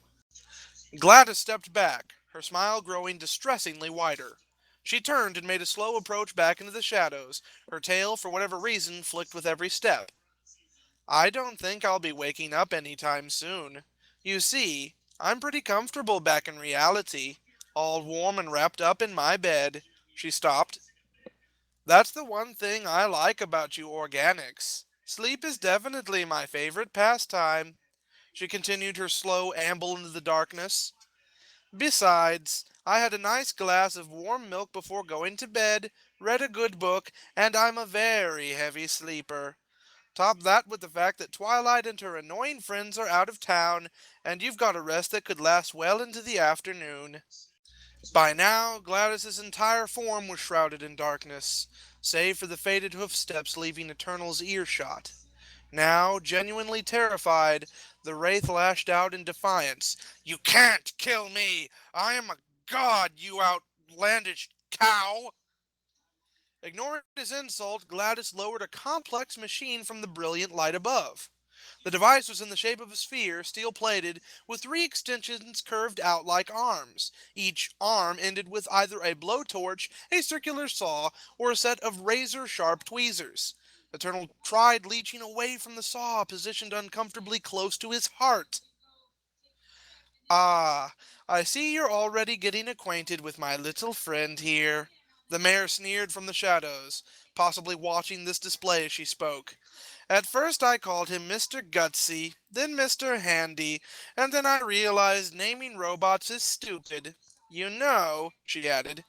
GLaDOS stepped back, her smile growing distressingly wider. She turned and made a slow approach back into the shadows, her tail, for whatever reason, flicked with every step. "I don't think I'll be waking up any time soon. You see, I'm pretty comfortable back in reality, all warm and wrapped up in my bed." She stopped. "That's the one thing I like about you organics. Sleep is definitely my favorite pastime." She continued her slow amble into the darkness. "Besides, I had a nice glass of warm milk before going to bed, read a good book, and I'm a very heavy sleeper. Top that with the fact that Twilight and her annoying friends are out of town, and you've got a rest that could last well into the afternoon. By now, GLaDOS's entire form was shrouded in darkness, save for the faded hoofsteps leaving Eternal's earshot. Now, genuinely terrified, the Wraith lashed out in defiance. "You can't kill me! I am a god, you outlandish cow!" Ignoring his insult, GLaDOS lowered a complex machine from the brilliant light above. The device was in the shape of a sphere, steel-plated, with 3 extensions curved out like arms. Each arm ended with either a blowtorch, a circular saw, or a set of razor-sharp tweezers. Eternal tried leeching away from the saw, positioned uncomfortably close to his heart. "Ah, I see you're already getting acquainted with my little friend here." The mayor sneered from the shadows, possibly watching this display as she spoke. "At first I called him Mr. Gutsy, then Mr. Handy, and then I realized naming robots is stupid. You know," she added,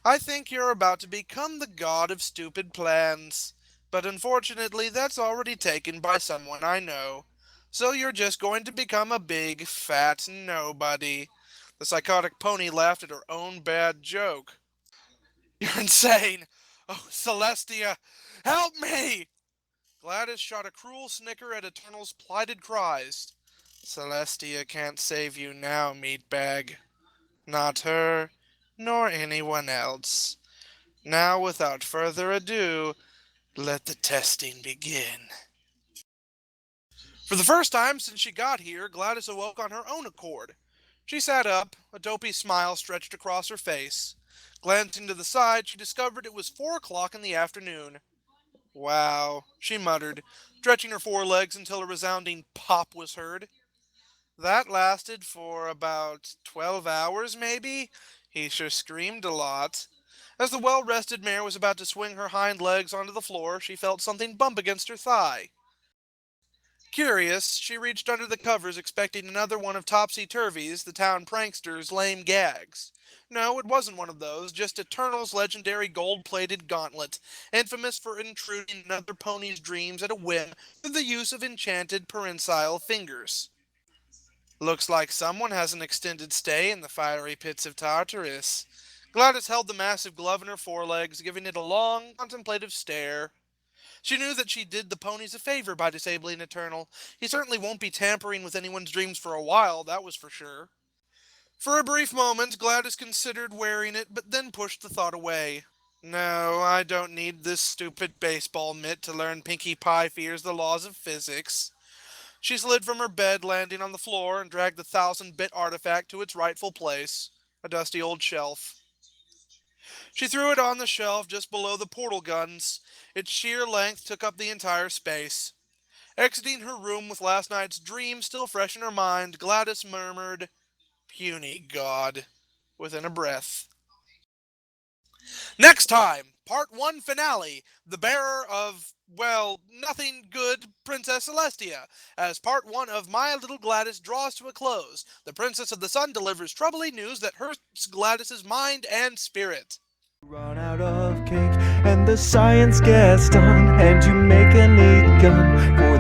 "I think you're about to become the god of stupid plans. But unfortunately, that's already taken by someone I know. So you're just going to become a big, fat nobody." The psychotic pony laughed at her own bad joke. "You're insane! Oh, Celestia, help me!" GLaDOS shot a cruel snicker at Eternal's plighted cries. "Celestia can't save you now, meatbag. Not her, nor anyone else. Now, without further ado, let the testing begin." For the first time since she got here, GLaDOS awoke on her own accord. She sat up, a dopey smile stretched across her face. Glancing to the side, she discovered it was 4 o'clock in the afternoon. "Wow," she muttered, stretching her forelegs until a resounding pop was heard. "That lasted for about 12 hours, maybe? He sure screamed a lot." As the well-rested mare was about to swing her hind legs onto the floor, she felt something bump against her thigh. Curious, she reached under the covers expecting another one of Topsy-Turvy's, the town prankster's, lame gags. No, it wasn't one of those, just Eternal's legendary gold-plated gauntlet, infamous for intruding another pony's dreams at a whim through the use of enchanted prehensile fingers. "Looks like someone has an extended stay in the fiery pits of Tartarus." GLaDOS held the massive glove in her forelegs, giving it a long, contemplative stare. She knew that she did the ponies a favor by disabling Eternal. He certainly won't be tampering with anyone's dreams for a while, that was for sure. For a brief moment, GLaDOS considered wearing it, but then pushed the thought away. "No, I don't need this stupid baseball mitt to learn Pinkie Pie fears the laws of physics." She slid from her bed, landing on the floor, and dragged the 1,000-bit artifact to its rightful place, a dusty old shelf. She threw it on the shelf just below the portal guns. Its sheer length took up the entire space. Exiting her room with last night's dream still fresh in her mind, GLaDOS murmured, "Puny God," within a breath. Next time, Part 1 finale, the bearer of, well, nothing good, Princess Celestia. As Part 1 of My Little GLaDOS draws to a close, the Princess of the Sun delivers troubling news that hurts GLaDOS's mind and spirit. Run out of cake and the science gets done, and you make a neat gun for